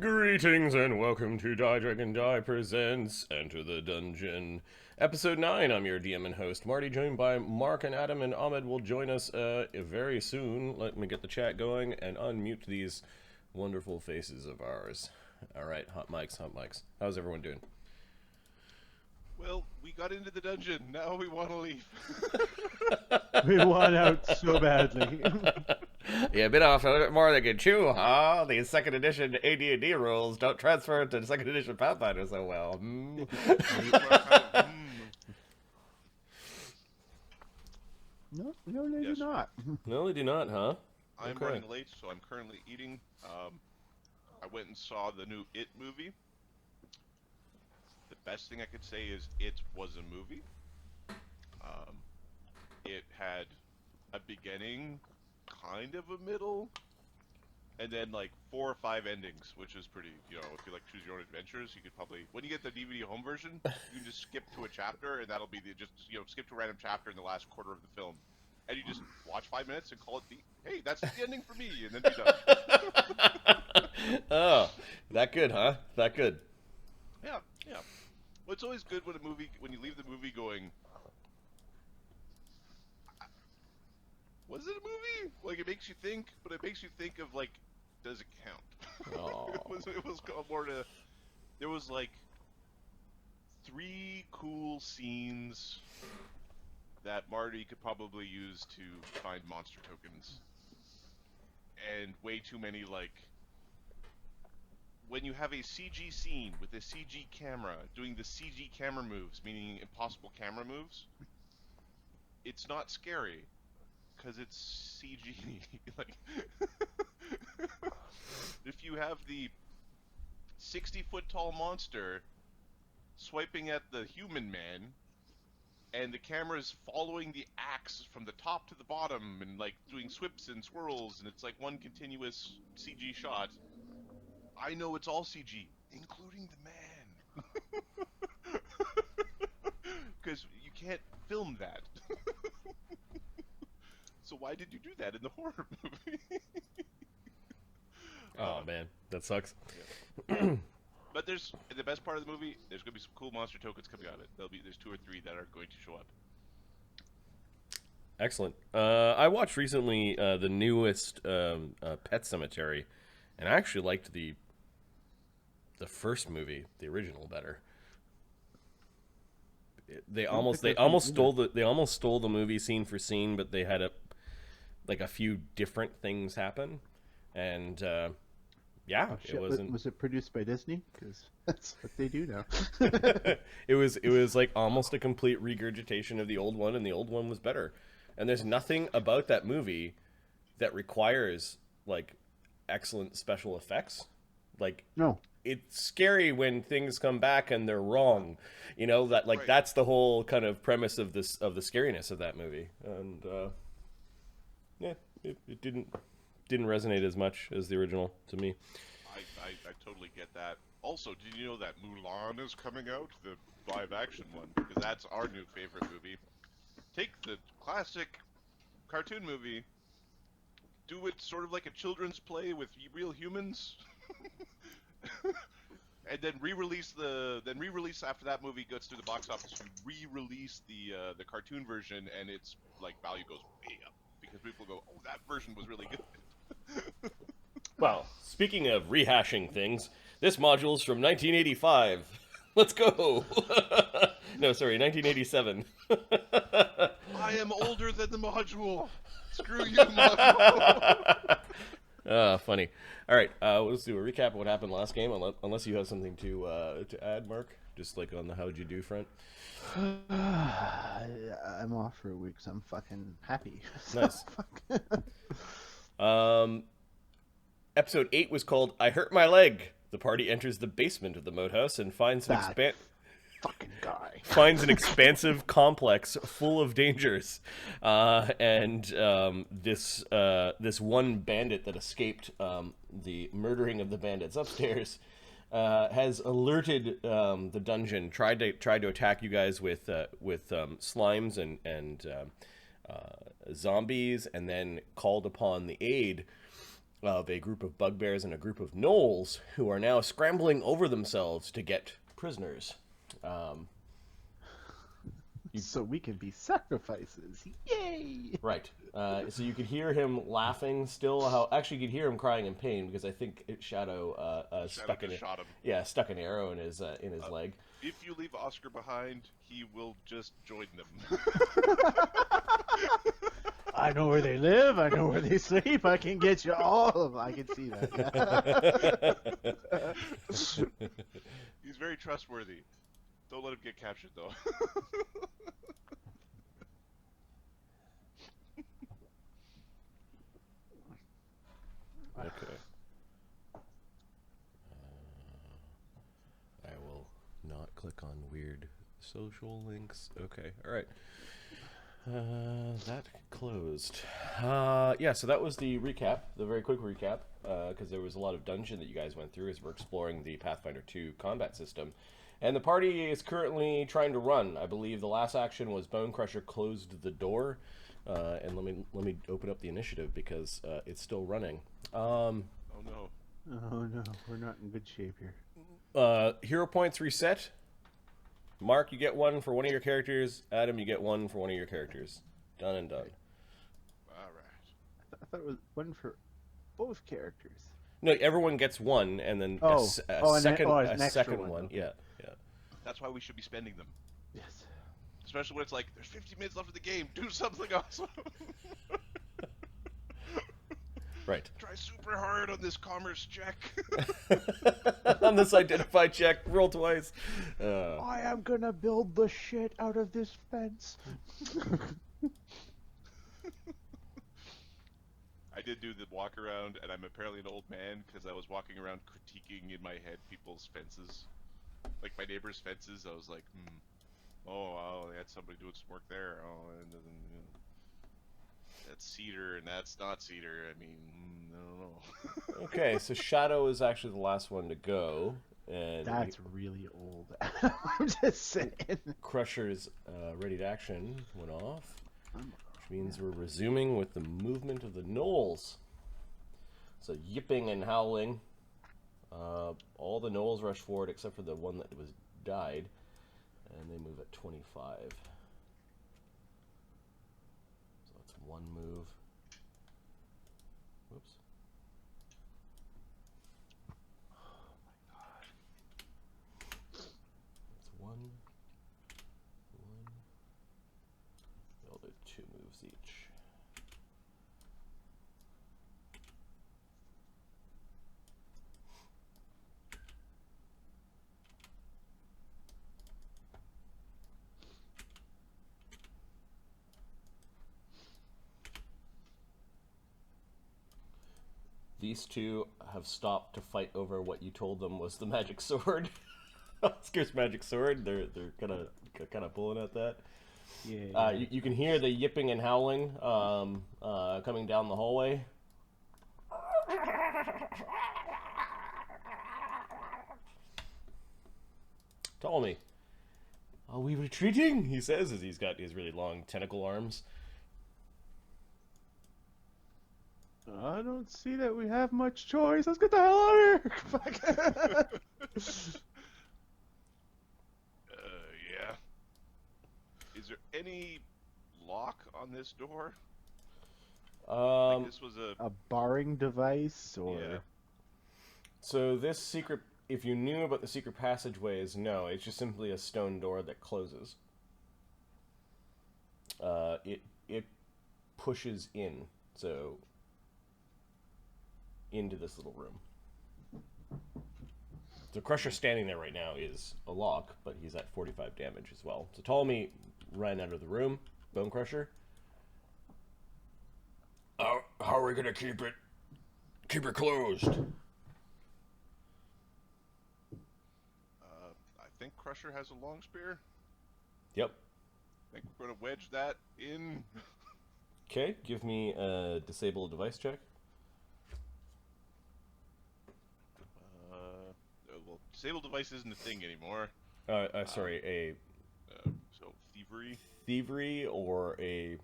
Greetings and welcome to Die Dragon Die presents Enter the Dungeon. Episode 9, I'm your DM and host, Marty, joined by Mark and Adam, and Ahmed will join us very soon. Let me get the chat going and unmute these wonderful faces of ours. Alright, hot mics, hot mics. How's everyone doing? Well, we got into the dungeon, now we want to leave. We want out so badly. Yeah, bit off a little bit more than you chew, huh? These second edition AD&D rules don't transfer to second edition Pathfinder so well. No, they do Yes. not. No, they do not, huh? I'm Okay. running late, so I'm currently eating. I went and saw the new It movie. The best thing I could say is it was a movie. It had a beginning, kind of a middle, and then like 4 or 5 endings, which is pretty, if you like choose your own adventures, you could probably, when you get the DVD home version, you can just skip to a chapter, and that'll be skip to a random chapter in the last quarter of the film. And you just watch 5 minutes and call it hey, that's the ending for me, and then be done. Oh, that good, huh? That good. Yeah. Well, it's always good when when you leave the movie going, was it a movie? Like, it makes you think, but it makes you think of, like, does it count? Oh. It was more to, there was, like, 3 cool scenes that Marty could probably use to find monster tokens. And way too many, like, when you have a CG scene with a CG camera doing the CG camera moves, meaning impossible camera moves, it's not scary. Because it's CG. Like, if you have the 60-foot tall monster swiping at the human man, and the camera's following the axe from the top to the bottom, and like doing swips and swirls, and it's like one continuous CG shot, I know it's all CG, including the man. Because you can't film that. So why did you do that in the horror movie? Oh, man. That sucks. Yeah. But there's the best part of the movie. There's gonna be some cool monster tokens coming out of it. There's 2 or 3 that are going to show up. Excellent. I watched recently the newest Pet Cemetery, and I actually liked the first movie, the original, better. They almost stole the movie scene for scene, but they had a few different things happen, and it wasn't. Was it produced by Disney? Because that's what they do now. It was like almost a complete regurgitation of the old one, and the old one was better. And there's nothing about that movie that requires like excellent special effects. Like, No. it's scary when things come back and they're wrong. That like Right. That's the whole kind of premise of the scariness of that movie. And it didn't resonate as much as the original to me. I totally get that. Also, did you know that Mulan is coming out, the live-action one? Because that's our new favorite movie. Take the classic cartoon movie, do it sort of like a children's play with real humans. And then re-release after that movie gets through the box office. You re-release the cartoon version, and its like value goes way up because people go, "Oh, that version was really good." Well, speaking of rehashing things, this module's from 1985. Let's go. No, sorry, 1987. I am older than the module. Screw you, module. Funny. All right, let's do a recap of what happened last game, unless you have something to add, Mark, just like on the how'd you do front. I'm off for a week, so I'm fucking happy. Nice. Episode 8 was called I Hurt My Leg. The party enters the basement of the Moathouse and finds an Fucking guy. finds an expansive complex full of dangers, and this one bandit that escaped the murdering of the bandits upstairs has alerted the dungeon. Tried to attack you guys with slimes and zombies, and then called upon the aid of a group of bugbears and a group of gnolls who are now scrambling over themselves to get prisoners. So we can be sacrifices. Yay! Right. So you could hear him laughing still. Actually, you could hear him crying in pain because I think Shadow stuck an arrow in his leg. If you leave Oscar behind, he will just join them. I know where they live. I know where they sleep. I can get you all of them. I can see that. He's very trustworthy. Don't let him get captured, though. Okay. I will not click on weird social links. Okay, all right. That closed. Yeah, so that was the recap, the very quick recap, because there was a lot of dungeon that you guys went through as we're exploring the Pathfinder 2 combat system. And the party is currently trying to run. I believe the last action was Bone Crusher closed the door. And let me open up the initiative because it's still running. Oh no. Oh no, we're not in good shape here. Hero points reset. Mark, you get one for one of your characters. Adam, you get one for one of your characters. Done and done. Alright. I thought it was one for both characters. No, everyone gets one, and then a second one. Okay. Yeah. That's why we should be spending them. Yes. Especially when it's like, there's 50 minutes left of the game, do something awesome. Right. Try super hard on this commerce check. On this identify check, roll twice. I am gonna build the shit out of this fence. I did do the walk around, and I'm apparently an old man because I was walking around critiquing in my head people's fences. Like my neighbor's fences, I was like, oh, wow, they had somebody doing some work there. Oh, and that's cedar, and that's not cedar. I mean, I don't know. Okay, so Shadow is actually the last one to go. And That's really old. I'm just saying. Crusher's ready to action went off, which means we're resuming with the movement of the gnolls. So yipping and howling. All the gnolls rush forward except for the one that was died, and they move at 25. So that's one move. Whoops. Oh my god. That's one. They'll do 2 moves each. These two have stopped to fight over what you told them was the magic sword. Oscar's magic sword. They're kind of pulling at that. Yeah. You can hear the yipping and howling coming down the hallway. Ptolemy, are we retreating? He says as he's got his really long tentacle arms. I don't see that we have much choice. Let's get the hell out of here. Yeah. Is there any lock on this door? Like this was a barring device, or Yeah. So this secret, if you knew about the secret passageways, no, it's just simply a stone door that closes. It pushes in, so into this little room. The Crusher standing there right now is a lock, but he's at 45 damage as well. So Ptolemy ran out of the room. Bone Crusher. How are we gonna keep it closed? I think Crusher has a long spear. Yep. I think we're gonna wedge that in. Okay, give me a disable device check. Well, disable device isn't a thing anymore. Sorry, So thievery. thievery or an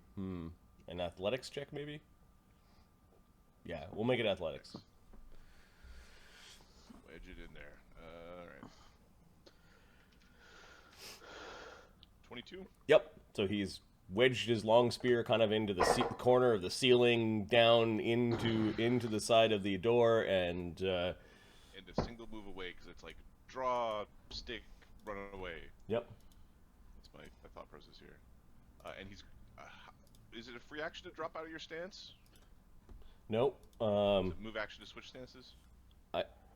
athletics check maybe? Yeah, we'll make it athletics. Wedge it in there. All right. 22. Yep. So he's wedged his long spear kind of into the corner of the ceiling, down into the side of the door, and And a single move away because it's like draw, stick, run away. yep. That's my thought process here. And he's. Is it a free action to drop out of your stance? Nope. Is it move action to switch stances?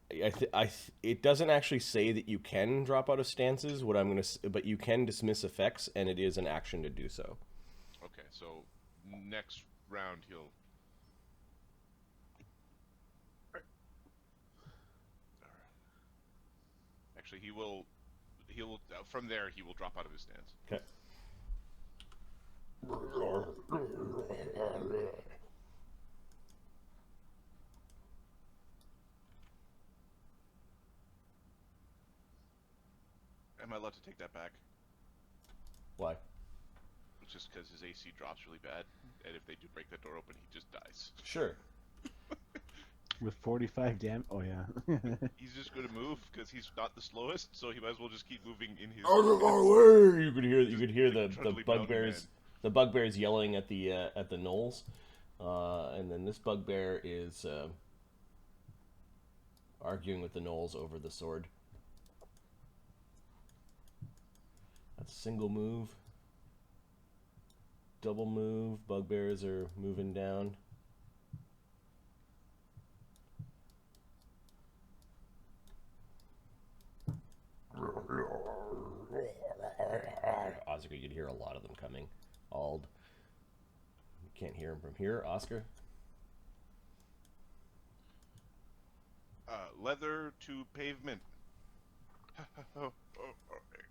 It doesn't actually say that you can drop out of stances. But you can dismiss effects, and it is an action to do so. Okay, so next round he'll. Actually, he'll from there he will drop out of his stance. Okay. Am I allowed to take that back? Why? It's just because his AC drops really bad, and if they do break that door open, he just dies. Sure. With 45 damage. Oh yeah. He's just going to move because he's not the slowest, so he might as well just keep moving in his. Out of our way! You could hear the trundly bugbears, the bugbears yelling at the gnolls, and then this bugbear is arguing with the gnolls over the sword. That's a single move. Double move. Bugbears are moving down. Oscar, you'd hear a lot of them coming. Auld. You can't hear them from here. Oscar? Leather to pavement.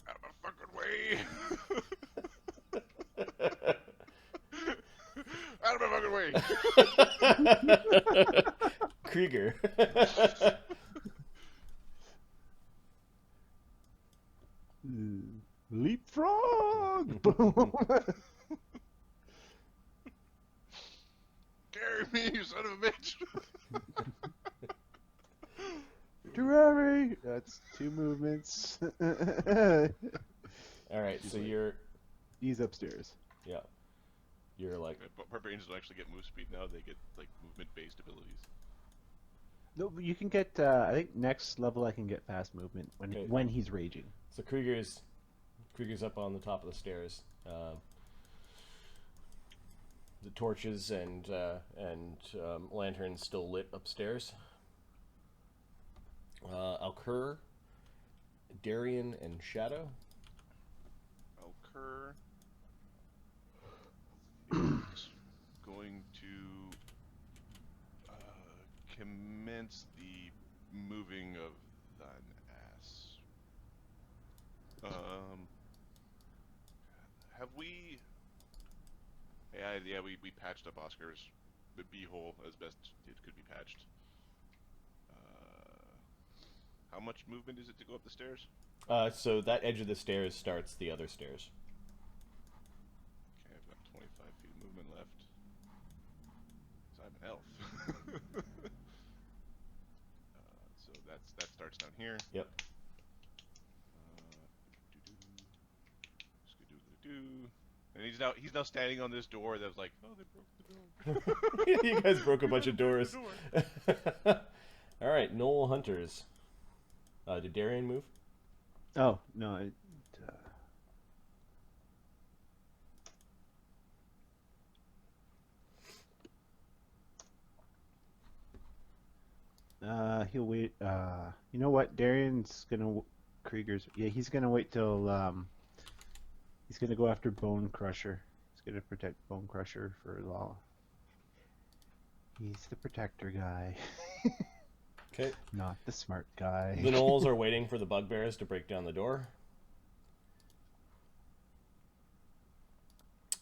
Out of my fucking way! Out of my fucking way! Krieger. Leapfrog! Boom! Carry me, you son of a bitch! Terrari! That's 2 movements. Alright, so He's upstairs. yeah. You're like... Barbarians don't actually get move speed now, they get like movement-based abilities. No, but you can get, I think next level I can get fast movement when he's raging. So Krieger's up on the top of the stairs. The torches and lanterns still lit upstairs. Alcur, Darian, and Shadow. Alcur is going to commence the moving of thine ass. Have we? Yeah, we patched up Oscar's b-hole as best it could be patched. How much movement is it to go up the stairs? So that edge of the stairs starts the other stairs. Okay, I've got 25 feet of movement left. So I'm an elf. So that starts down here. Yep. And he's now standing on this door that was like, oh, they broke the door. You guys broke a bunch of doors. All right, Gnoll Hunters. Did Darian move? Oh, no. He'll wait. You know what? Darian's gonna... Krieger's... Yeah, he's gonna wait till... he's gonna go after Bone Crusher. He's gonna protect Bone Crusher for law. He's the protector guy. Okay. Not the smart guy. The gnolls are waiting for the bugbears to break down the door.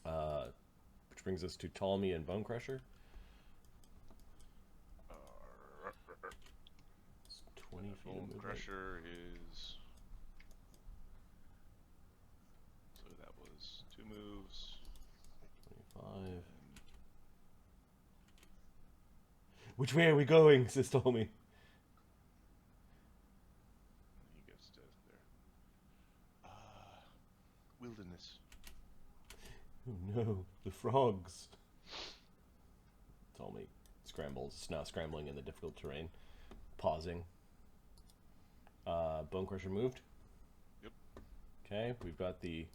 Which brings us to Ptolemy and Bone Crusher. It's 20 feet of Bone movement. Crusher is... So that was 2 moves. 25. Which way are we going? Sis told me. He gets to there. Wilderness. Oh no, the frogs. Told me. Scrambles. Now scrambling in the difficult terrain. Pausing. Bone Crusher moved. Yep. Okay, we've got the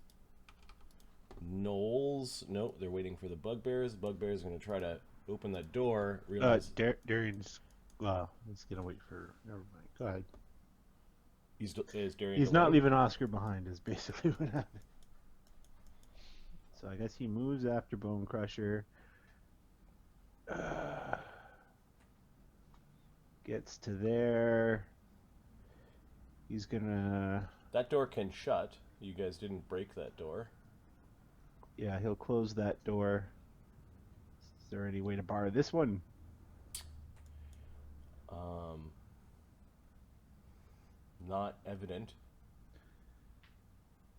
gnolls. Nope, they're waiting for the bugbears. The bugbears are going to try to open that door. Realize Darian's. Well, he's gonna wait for. Never mind. Go ahead. is Darian He's not delayed? leaving Oscar behind. Is basically what happened. So I guess he moves after Bone Crusher. Gets to there. He's gonna. That door can shut. You guys didn't break that door. Yeah, he'll close that door. Is there any way to bar this one? Not evident.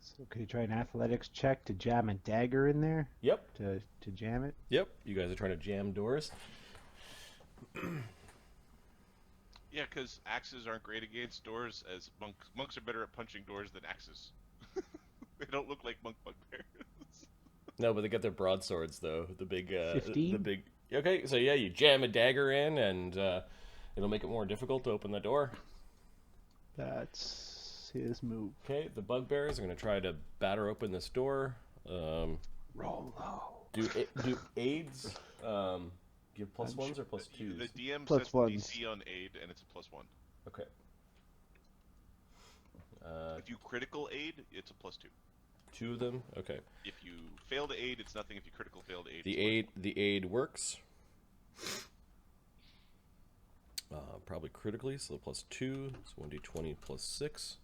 So could he try an athletics check to jam a dagger in there? Yep. To jam it? Yep. You guys are trying to jam doors. Yeah, because axes aren't great against doors, as monks are better at punching doors than axes. They don't look like monk bugbears. No, but they got their broadswords though. The big, 15? the big. Okay, so yeah, you jam a dagger in, and it'll make it more difficult to open the door. That's his move. Okay, the bugbears are going to try to batter open this door. Roll low. Do aids give plus ones or plus twos? The DM Plus sets ones. DC on aid, and it's a +1. Okay. If you critical aid, it's a +2. 2 of them. Okay. If you fail to aid, it's nothing. If you critical fail to aid, The aid works. Probably critically, so +2. So 1d20 +6.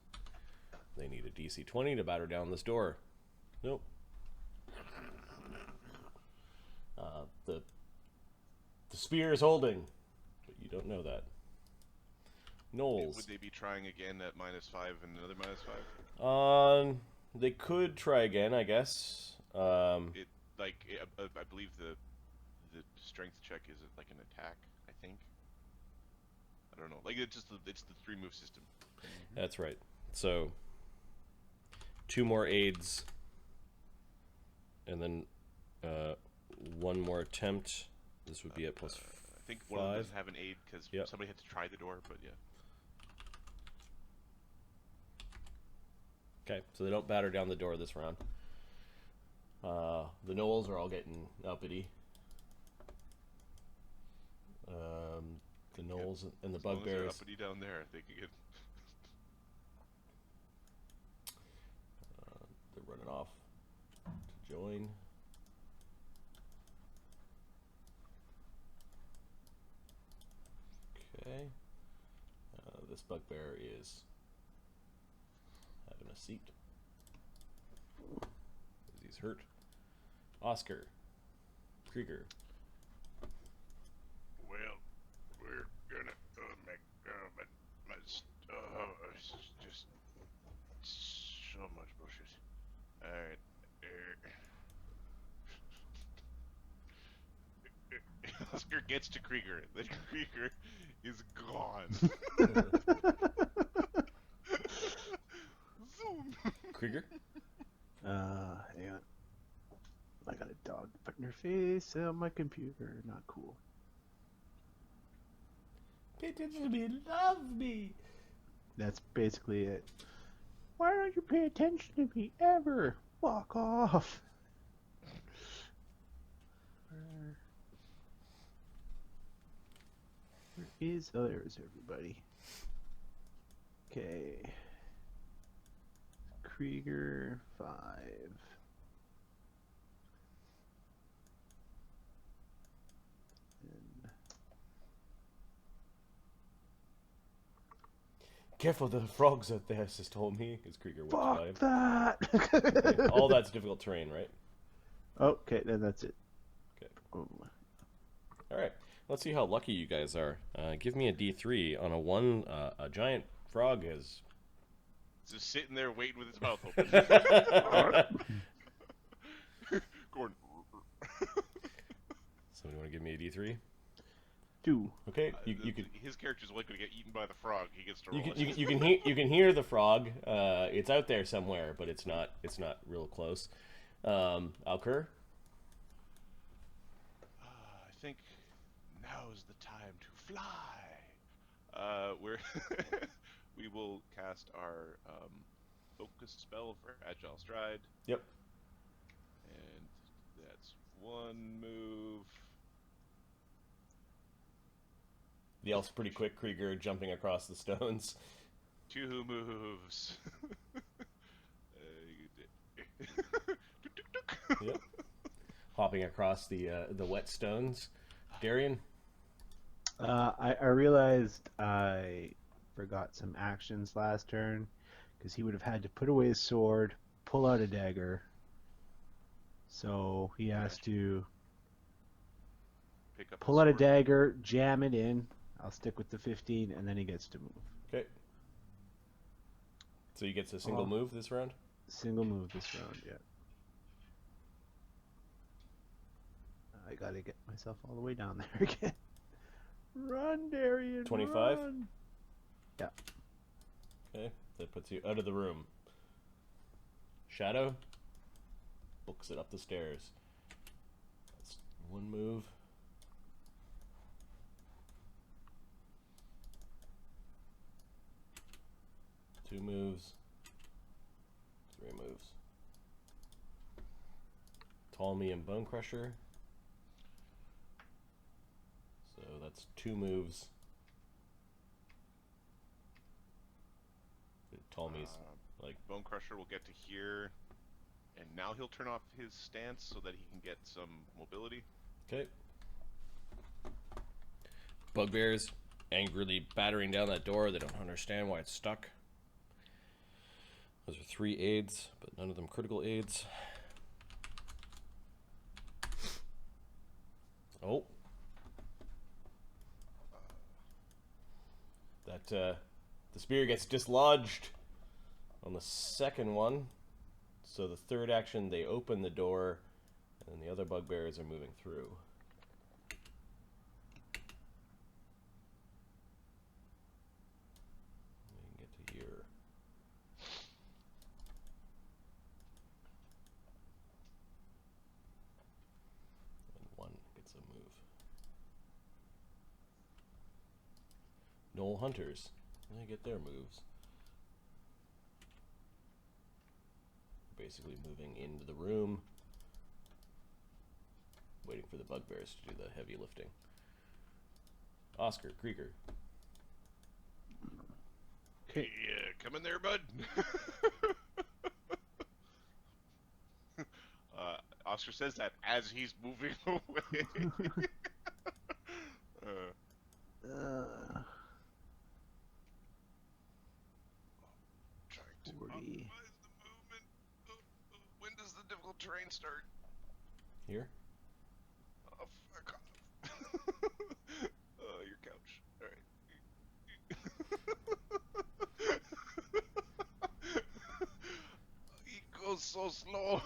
They need a DC 20 to batter down this door. Nope. The spear is holding, but you don't know that. Gnolls. Would they be trying again at -5 and another -5? They could try again, I guess. I believe the strength check is like an attack. I think. I don't know. Like it's the 3-move system. That's right. So 2 more aids, and then 1 more attempt. This would be at +5. I think one of them doesn't have an aid because somebody had to try the door, but yeah. Okay, so they don't batter down the door this round. The gnolls are all getting uppity. The gnolls and the As long as they're bugbears. uppity down there, they can get. They're running off to join. Okay. This bugbear is having a seat. He's hurt. Oscar. Krieger. Well, we're gonna make my it's just so much bullshit. All right. Oscar gets to Krieger. Then Krieger is gone. Zoom. Krieger? Hang on. I got a dog putting her face on my computer. Not cool. Pay attention to me. Love me. That's basically it. Why don't you pay attention to me ever? Walk off. Where is... Oh, there's everybody. Okay. Krieger, 5. And Careful, the frogs out there, sis told me, because Krieger went fuck 5. that! Okay, all that's difficult terrain, right? Okay, then that's it. Okay. Boom. Alright, let's see how lucky you guys are. Give me a D3 on a 1. A giant frog has... Just sitting there waiting with his mouth open. Gordon. Somebody want to give me a D3? 2. Okay, you could His character's likely to get eaten by the frog. He gets to roll. you can hear the frog. It's out there somewhere, but it's not real close. Alcur. I think now is the time to fly. We will cast our focus spell for Agile Stride, Yep. and that's 1 move. The elf's pretty quick. Krieger jumping across the stones. 2 moves. Yep. Hopping across the wet stones. Darian. I realized I forgot some actions last turn because he would have had to put away his sword, pull out a dagger. So he has to Pick up pull the out a sword. dagger, jam it in. I'll stick with the 15, and then he gets to move. Okay. So he gets a single move this round? Single move this round, yeah. I gotta get myself all the way down there again. Run, Darian, 25? run! Yeah. Okay, that puts you out of the room. Shadow books it up the stairs. That's 1 move. 2 moves. 3 moves. Ptolemy and Bone Crusher. So that's 2 moves. Ptolemy's like Bone Crusher will get to here, and now he'll turn off his stance so that he can get some mobility. okay. Bugbears angrily battering down that door. They don't understand why it's stuck. Those are 3 aids, but none of them critical aids. Oh. That, the spear gets dislodged on the second one. So the third action, they open the door, and then the other bugbears are moving through. We can get to here. And 1 gets a move. Knoll Hunters, they get their moves. Basically moving into the room, waiting for the bugbears to do the heavy lifting. Oscar, Krieger. Okay. Yeah, come in there, bud. Oscar says that as he's moving away. Trying to 40. optimize the movement. When does the difficult terrain start? Here. Oh, fuck off. Oh, your couch. Alright. He goes so slow.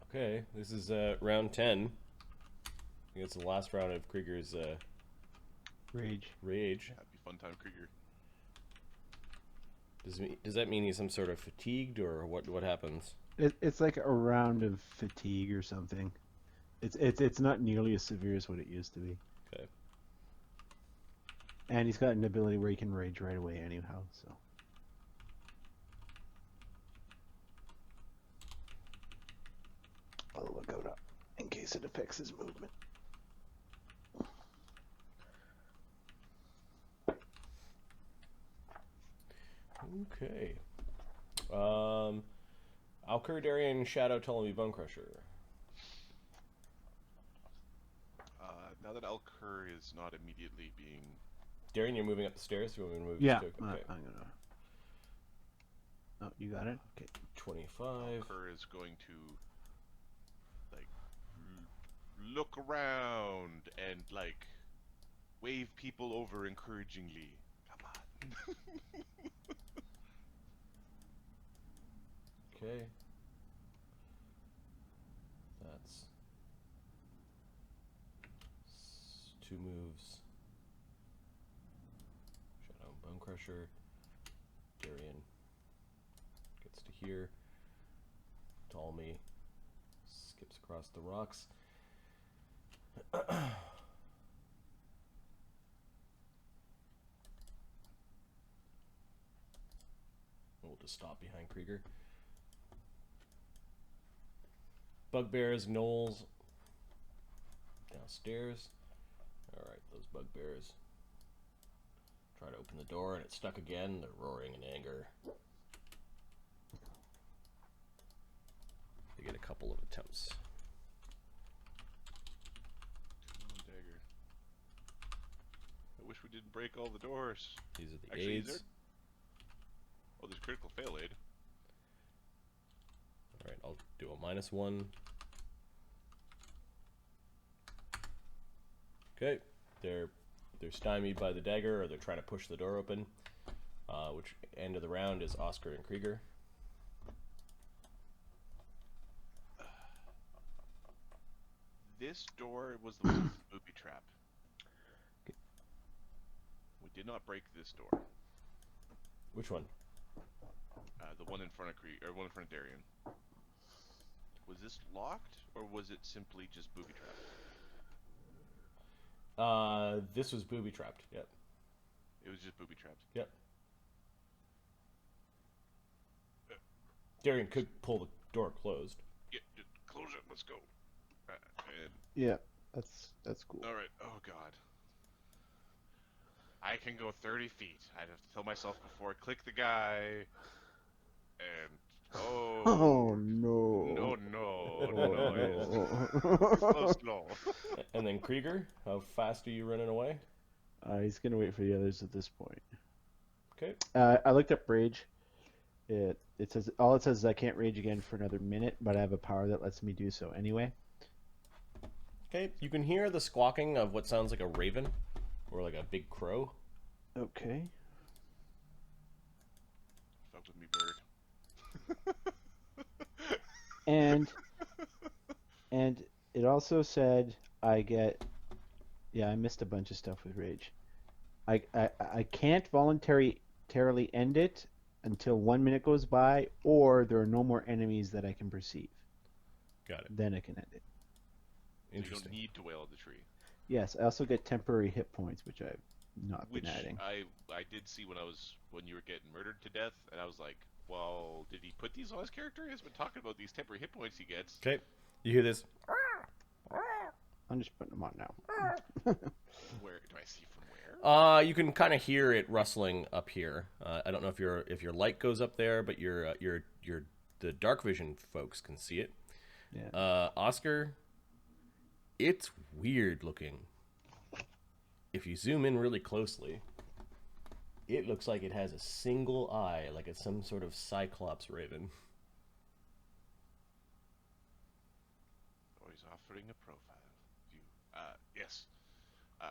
Okay, this is round 10. I think it's the last round of Krieger's Rage. rage. Happy fun time, Krieger. Does that mean he's some sort of fatigued, or what happens? It's like a round of fatigue or something. It's not nearly as severe as what it used to be. Okay. And he's got an ability where he can rage right away anyhow, so. I'll look out up in case it affects his movement. Okay. Alcur, Darian, Shadow, Ptolemy, Bone Crusher. Now that Alcur is not immediately being... Darian, you're moving up the stairs. You want me to move? Yeah, this quick? Okay. I'm gonna. Oh, you got it. Okay. 25. Alcur is going to, like, look around and, like, wave people over encouragingly. Come on. Okay. That's Crusher. Darian gets to here. Ptolemy skips across the rocks. We'll just stop behind Krieger. Bugbears, gnolls downstairs. Alright, those bugbears try to open the door and it's stuck again. They're roaring in anger. They get a couple of attempts. Dagger. I wish we didn't break all the doors. These are the Actually, aids. Oh, there's critical fail aid. Alright, I'll do a -1. Okay, they're stymied by the dagger, or they're trying to push the door open. Which end of the round is Oscar and Krieger. This door was the one with the booby trap. We did not break this door. Which one? The one in front of one in front of Darian. Was this locked, or was it simply just booby trapped? This was booby trapped. Yep. It was just booby trapped. Yep. Darian could pull the door closed. Yeah, just close it. Let's go. And, Yeah, that's cool. all right. Oh God. I can go 30 feet. I'd have to tell myself before I click the guy. And Oh no. Close, no. And then Krieger, how fast are you running away? He's gonna wait for the others at this point. Okay. I looked up rage. It says is I can't rage again for another minute, but I have a power that lets me do so anyway. Okay, you can hear the squawking of what sounds like a raven, or like a big crow. Okay. Fuck with me, bird. And it also said I missed a bunch of stuff with rage. I can't voluntarily end it until 1 minute goes by, or there are no more enemies that I can perceive. Got it. So Then I can end it. you Interesting. don't need to wail at the tree. Yes, I also get temporary hit points, which I've not Which been adding. I did see when you were getting murdered to death, and I was like, well, did he put these on his character? He's been talking about these temporary hit points he gets. Okay, you hear this? I'm just putting them on now. Where do I see from where? You can kind of hear it rustling up here. I don't know if your light goes up there, but the dark vision folks can see it. Yeah. Oscar, it's weird looking. If you zoom in really closely, it looks like it has a single eye, like it's some sort of cyclops raven. Oh, he's offering a profile view. Yes.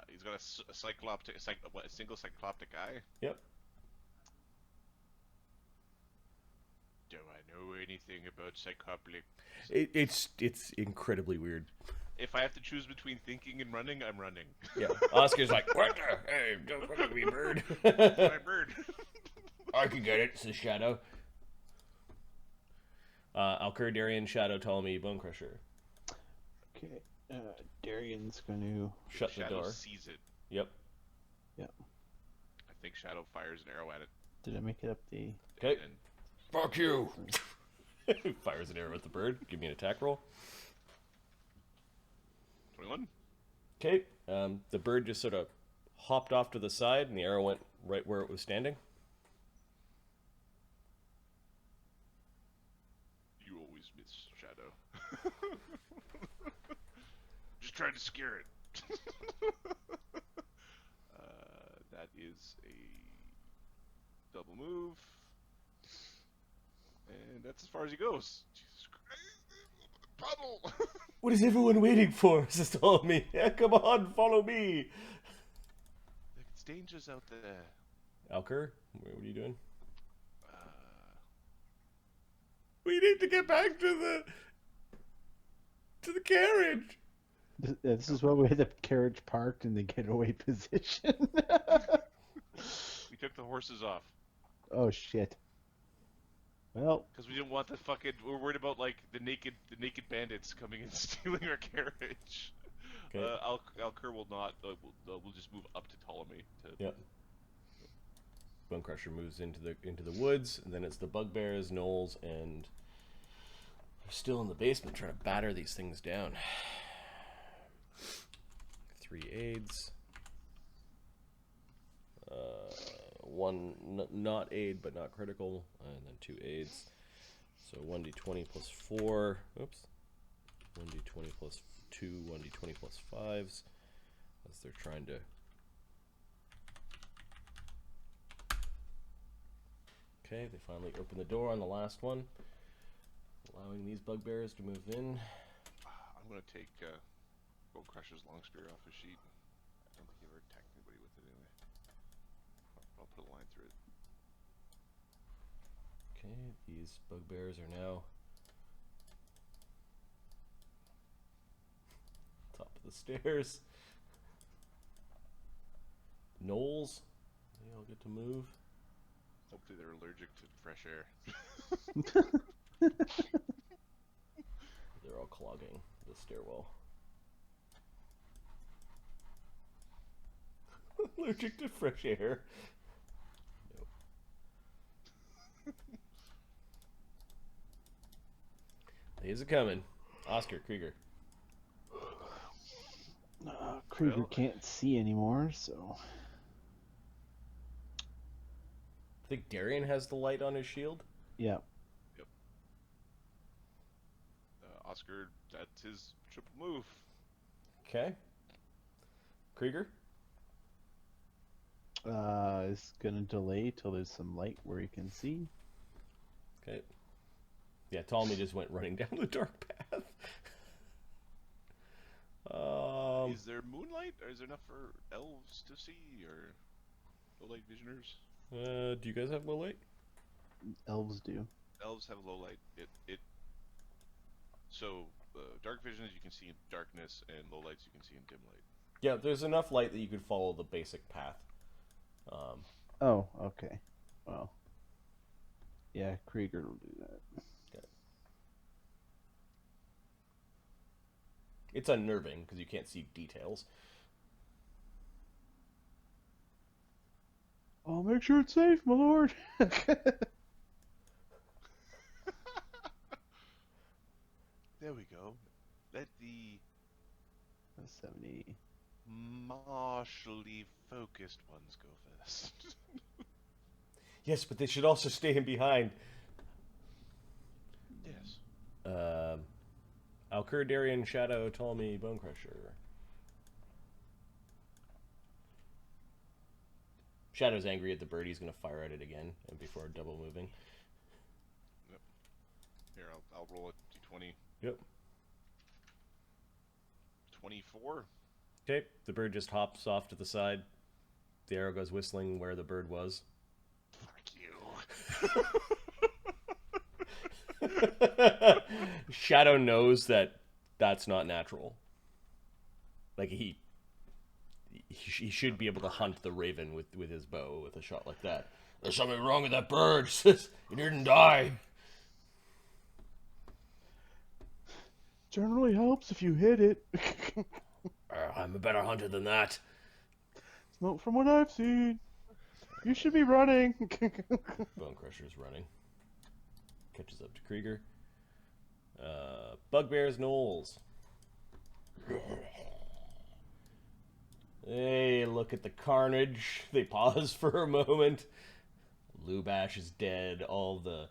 He's got a single cycloptic eye. Yep. Do I know anything about cyclopic? It's incredibly weird. If I have to choose between thinking and running, I'm running. Yeah. Oscar's like, what the? Hey, don't look at me, bird. My bird. I can get it. It's a shadow. Alcur, Darian, Shadow, Ptolemy, Bone Crusher. Okay. Darian's going to Shut the Shadow door. sees it. Yep. I think Shadow fires an arrow at it. Did I make it up the? Okay. And Fuck you. Fires an arrow at the bird. Give me an attack roll. 21. Okay. The bird just sort of hopped off to the side, and the arrow went right where it was standing. You always miss, Shadow. Just trying to scare it. That is a double move. And that's as far as he goes. Jesus Christ. Puddle! What is everyone waiting for? Says Ptolemy. Yeah, come on, follow me. It's dangers out there. Alcur, what are you doing? We need to get back to the carriage. This is why we had the carriage parked in the getaway position. We took the horses off. Oh shit. Well, Because we didn't want the fucking. We're worried about like the naked bandits coming and stealing our carriage. Okay. Alcur will not. We'll just move up to Ptolemy. Yep. Bone Crusher moves into the woods, and then it's the bugbears, gnolls, and they're still in the basement trying to batter these things down. 3 aids. One not aid but not critical, and then 2 aids. So 1d20 plus 4. Oops. 1d20 plus 2, 1d20 plus 5s. As they're trying to. Okay, they finally open the door on the last one, allowing these bugbears to move in. I'm gonna take Bone Crusher's long spear off his sheet. I don't think he ever attacked anybody with it anyway. I'll put a line through it. Okay, these bugbears are now top of the stairs. Gnolls, they all get to move. Hopefully they're allergic to fresh air. They're all clogging the stairwell. Allergic to fresh air. Nope. Here's it coming. Oscar, Krieger. Krieger Well, can't see anymore, so. I think Darian has the light on his shield. Yeah. Oscar, that's his triple move. Okay. Krieger? Is gonna delay till there's some light where he can see. Okay. Yeah, Ptolemy just went running down the dark path. Is there moonlight? Or is there enough for elves to see? Or low light visioners? Do you guys have low light? Elves do. Elves have low light. So, dark visions you can see in darkness, and low lights you can see in dim light. Yeah, there's enough light that you could follow the basic path. Oh, okay. Well. Yeah, Krieger will do that. Okay. It's unnerving because you can't see details. I'll make sure it's safe, my lord. There we go. Let the 70. martially focused ones go first. Yes, but they should also stay in behind. Yes. Alcur, Darian, Shadow, Ptolemy, Bone Crusher. Shadow's angry at the bird. He's going to fire at it again and before double moving. Yep. Here, I'll roll a d20. Yep. 24. Okay, the bird just hops off to the side. The arrow goes whistling where the bird was. Fuck you. Shadow knows that that's not natural. Like he should be able to hunt the raven with his bow with a shot like that. There's something wrong with that bird. It didn't die. Generally helps if you hit it. I'm a better hunter than that. Not from what I've seen. You should be running. Bone Crusher's running. Catches up to Krieger. Bugbears, gnolls. Hey, look at the carnage. They pause for a moment. Lubash is dead. All the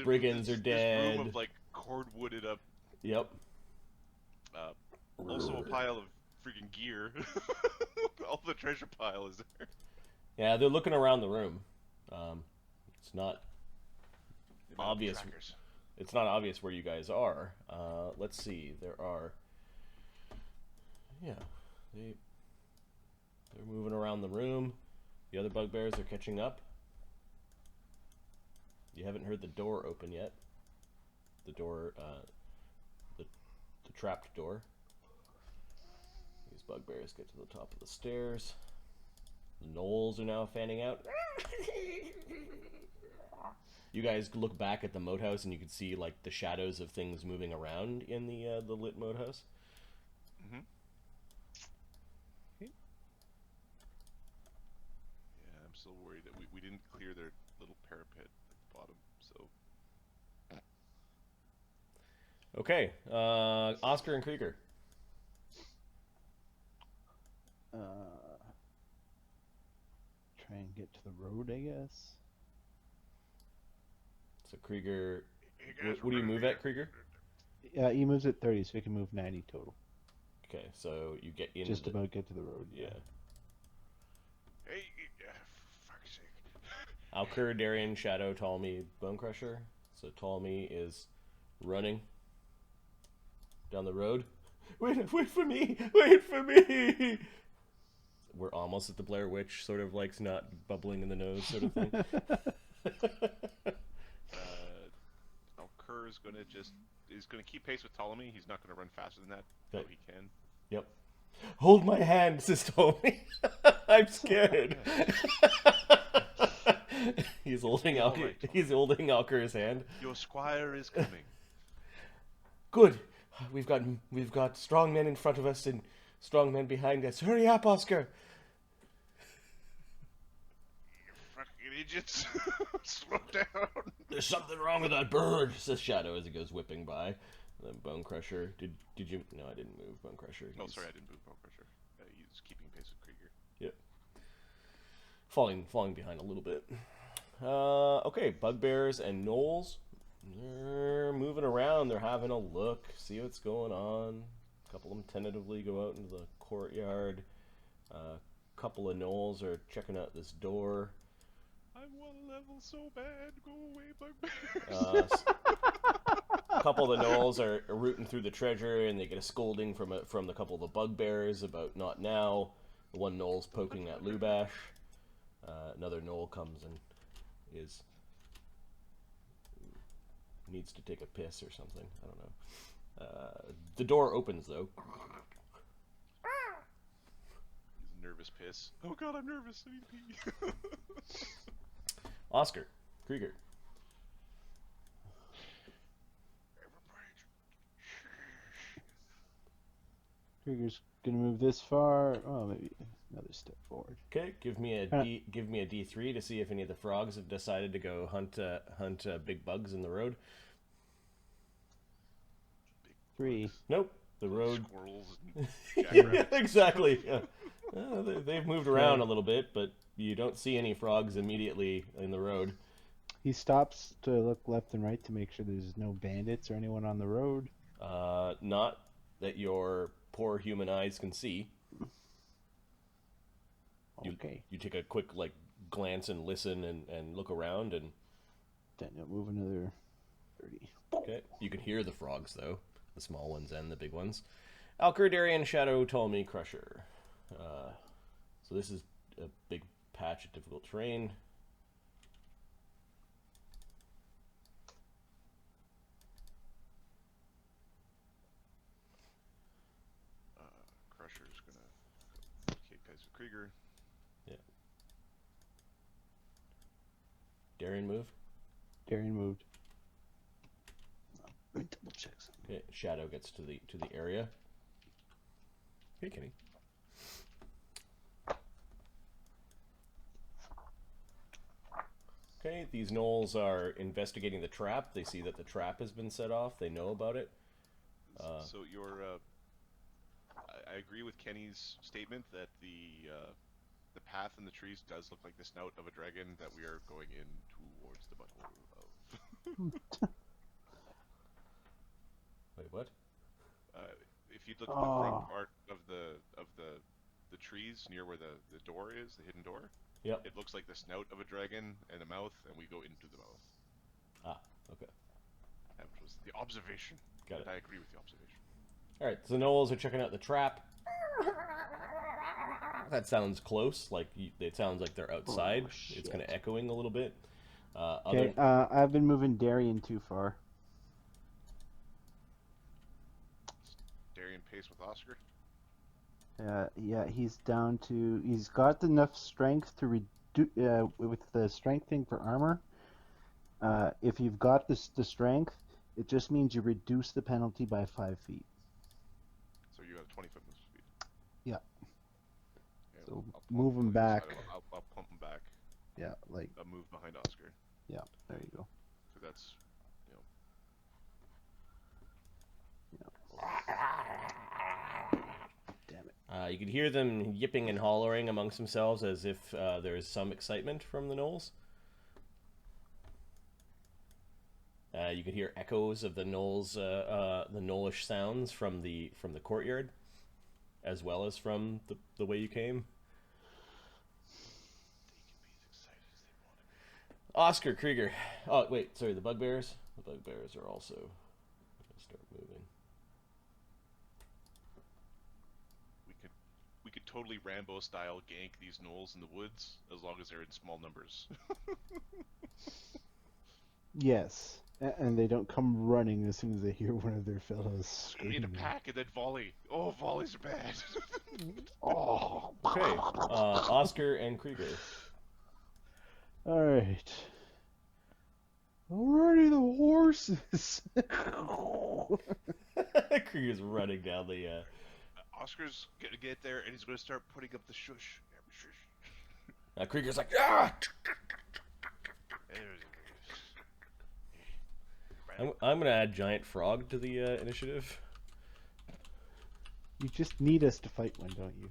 brigands are dead. This room of like cordwooded up. Yep. Also a pile of freaking gear. All the treasure pile is there. Yeah, they're looking around the room. It's not obvious. Trackers. It's not obvious where you guys are. Let's see. There are. Yeah, they're moving around the room. The other bugbears are catching up. You haven't heard the door open yet. The door, the trapped door. These bugbears get to the top of the stairs. gnolls are now fanning out. You guys look back at the Moathouse and you can see like the shadows of things moving around in the lit Moathouse. Mm-hmm. Yeah, I'm still worried that we didn't clear their little parapet at the bottom, so... Okay, Oscar and Krieger. Try and get to the road, I guess. So Krieger, Hey guys, what do you move at, Krieger? Yeah, he moves at 30, so he can move 90 total. Okay, so you get in. Just about get to the road. Yeah. Hey, for fuck's sake. Alcur, Darian, Shadow, Ptolemy, Bone Crusher. So Ptolemy is running down the road. Wait for me! Wait for me! We're almost at the Blair Witch, sort of like not bubbling in the nose, sort of thing. Alcur is gonna keep pace with Ptolemy. He's not gonna run faster than that, though he can. Yep. Hold my hand, says Ptolemy. I'm scared. He's holding Right. He's holding Alcur's hand. Your squire is coming. Good. We've got strong men in front of us and strong men behind us. Hurry up, Oscar. Fucking idiots. Slow down. There's something wrong with that bird, says Shadow as he goes whipping by. And then Bone Crusher. Did you? No, I didn't move Bone Crusher. Oh, sorry, I didn't move Bone Crusher. He's keeping pace with Krieger. Yep. Falling behind a little bit. Okay, Bugbears and Gnolls. They're moving around. They're having a look, see what's going on. A couple of them tentatively go out into the courtyard. A couple of Gnolls are checking out this door. I want to level so bad. Go away, Bugbears. A couple of the Gnolls are rooting through the treasure, and they get a scolding from the couple of the Bugbears about not now. The one Gnoll's poking at Lubash. Another Gnoll comes and needs to take a piss or something. I don't know. The door opens though. He's a nervous piss. Oh god, I'm nervous. I need to pee. Oscar, Krieger. Krieger's gonna move this far. Oh, maybe another step forward. Okay, give me a D3 to see if any of the frogs have decided to go hunt big bugs in the road. 3. Nope, the road. Squirrels and jackrabbits. Exactly. Yeah. They've moved around a little bit, but you don't see any frogs immediately in the road. He stops to look left and right to make sure there's no bandits or anyone on the road. Not that your poor human eyes can see. Okay. You take a quick glance and listen and look around and. Then you'll move another 30. Okay. You can hear the frogs though, the small ones and the big ones. Alcur, Darian, Shadow, Ptolemy, Crusher. So this is a big patch of difficult terrain. Crusher's gonna keep pace with Krieger. Yeah. Darian move. Darian moved. Let me double check something. Okay. Shadow gets to the area. Hey, Kenny. Okay, these Gnolls are investigating the trap. They see that the trap has been set off. They know about it. So your, I agree with Kenny's statement that the path in the trees does look like the snout of a dragon that we are going in towards the butthole of. Wait, what? If you look at the front part of the trees near where the door is, the hidden door. Yep. It looks like the snout of a dragon and a mouth, and we go into the mouth. Ah, okay. That was the observation. Got it. I agree with the observation. All right, so the Gnolls are checking out the trap. That sounds close. It sounds like they're outside. It's kind of echoing a little bit. Okay, I've been moving Darian too far. Darian pace with Oscar. Yeah, he's down to. He's got enough strength to reduce with the strength thing for armor. If you've got the strength, it just means you reduce the penalty by 5 feet. So you have 20-foot move speed. Yeah. Yeah, So I'll pull move to him the other back. side. I'll pump him back. Yeah, like I'll move behind Oscar. yeah. There you go. Because that's, Damn it. You could hear them yipping and hollering amongst themselves as if there's some excitement from the gnolls. You could hear echoes of the gnolls, the gnollish sounds from the courtyard, as well as from the way you came. they can be as excited as they want to be. Oscar Krieger. Oh wait, sorry. The bugbears. The bugbears are also gonna start moving. We could totally Rambo style gank these gnolls in the woods as long as they're in small numbers. Yes, and they don't come running as soon as they hear one of their fellows In screaming. a pack and then volley. Oh, volleys are bad. Oh. Okay, Oscar and Krieger. All right. Already the horses. Krieger's running down the. Oscar's gonna get there and he's gonna start putting up the shush. Krieger's like, ah! I'm gonna add giant frog to the initiative. You just need us to fight one, don't you?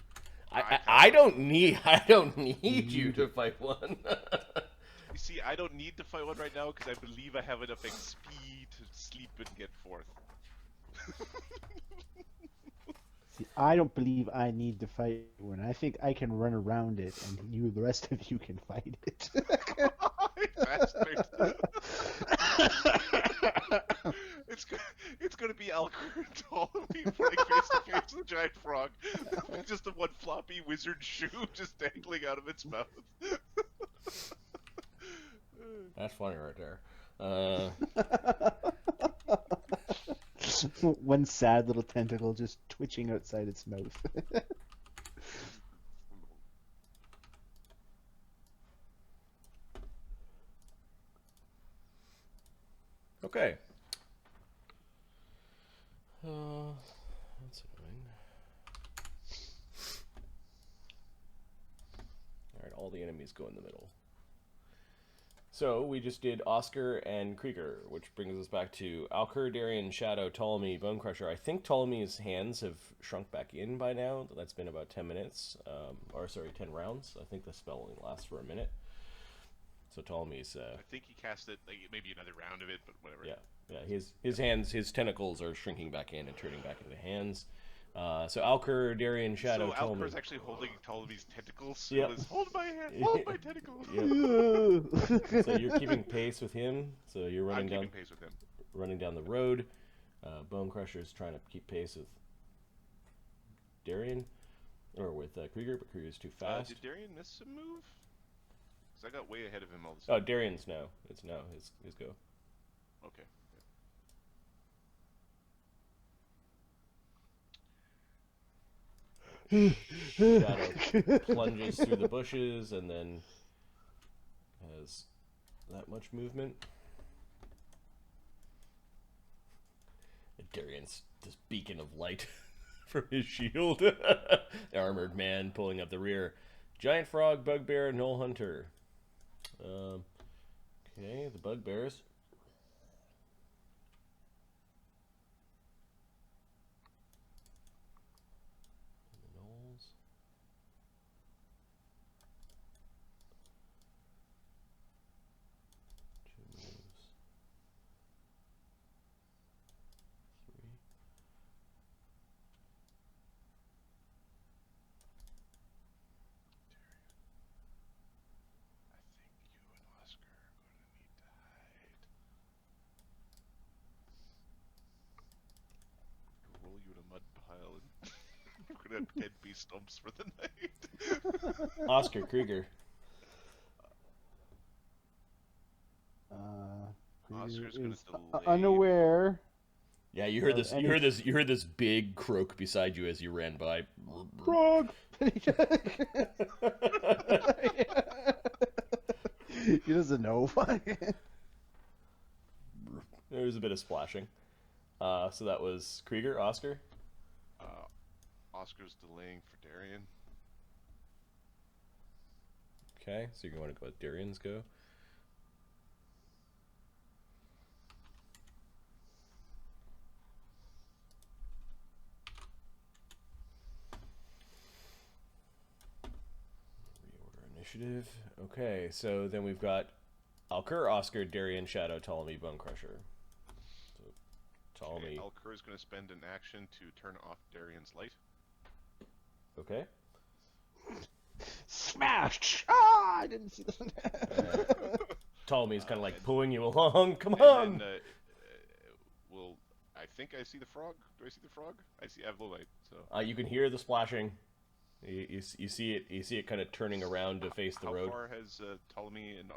I don't need you to fight one. You see, I don't need to fight one right now because I believe I have enough XP to sleep and get forth. See, I don't believe I need to fight one. I think I can run around it, and the rest of you can fight it. Bastard. It's gonna be Alcor and Ptolemy running face to face with a giant frog. Just a one floppy wizard shoe just dangling out of its mouth. That's funny right there. One sad little tentacle just twitching outside its mouth. Okay. That's annoying. Alright, all the enemies go in the middle. So, we just did Oscar and Krieger, which brings us back to Alcur, Darien, Shadow, Ptolemy, Bonecrusher. I think Ptolemy's hands have shrunk back in by now. That's been about 10 minutes. 10 rounds. I think the spell only lasts for a minute. So Ptolemy's... I think he cast it, like, maybe another round of it, but whatever. Yeah, his hands, his tentacles are shrinking back in and turning back into hands. So Alcur, Darien, Shadow, so Ptolemy. Alcor's actually holding Ptolemy's tentacles. Yep. So hold my hand, hold my tentacle. Yep. So you're keeping pace with him. So you're I'm running keeping down, pace with him. running down the road. Bonecrusher's trying to keep pace with Darien, or with Krieger, but Krieger's too fast. Did Darien miss a move? Because I got way ahead of him all of a Oh, sudden. Darien's now. It's now his go. Okay. Shadow plunges through the bushes and then has that much movement. And Darien's this beacon of light from his shield. The armored man pulling up the rear. Giant frog, bugbear, gnoll hunter. Okay, the bugbears. The gnolls. Two moves. Three. I think you and Oscar are going to need to hide. Roll you in a mud pile and we're going to have 10 beast stumps for the night. Oscar Krieger. Oscar's Krieger gonna is delay. unaware. Yeah, you heard this. and You heard this. You heard this big croak beside you as you ran by. Frog. He doesn't know. There was a bit of splashing. So that was Krieger, Oscar. Oscar's delaying for Darian. Okay, so you want to go with Darian's go. Reorder initiative. Okay, so then we've got Alkur, Oscar, Darian, Shadow, Ptolemy, Bone Crusher. So Ptolemy. Okay, Alkur is going to spend an action to turn off Darian's light. Okay. Smash! Ah, I didn't see that. Ptolemy's kind of like pulling you along. Come on. Then, I think I see the frog. Do I see the frog? I have low light. So You can hear the splashing. You see it. You see it kind of turning around to face the road. How far has Ptolemy and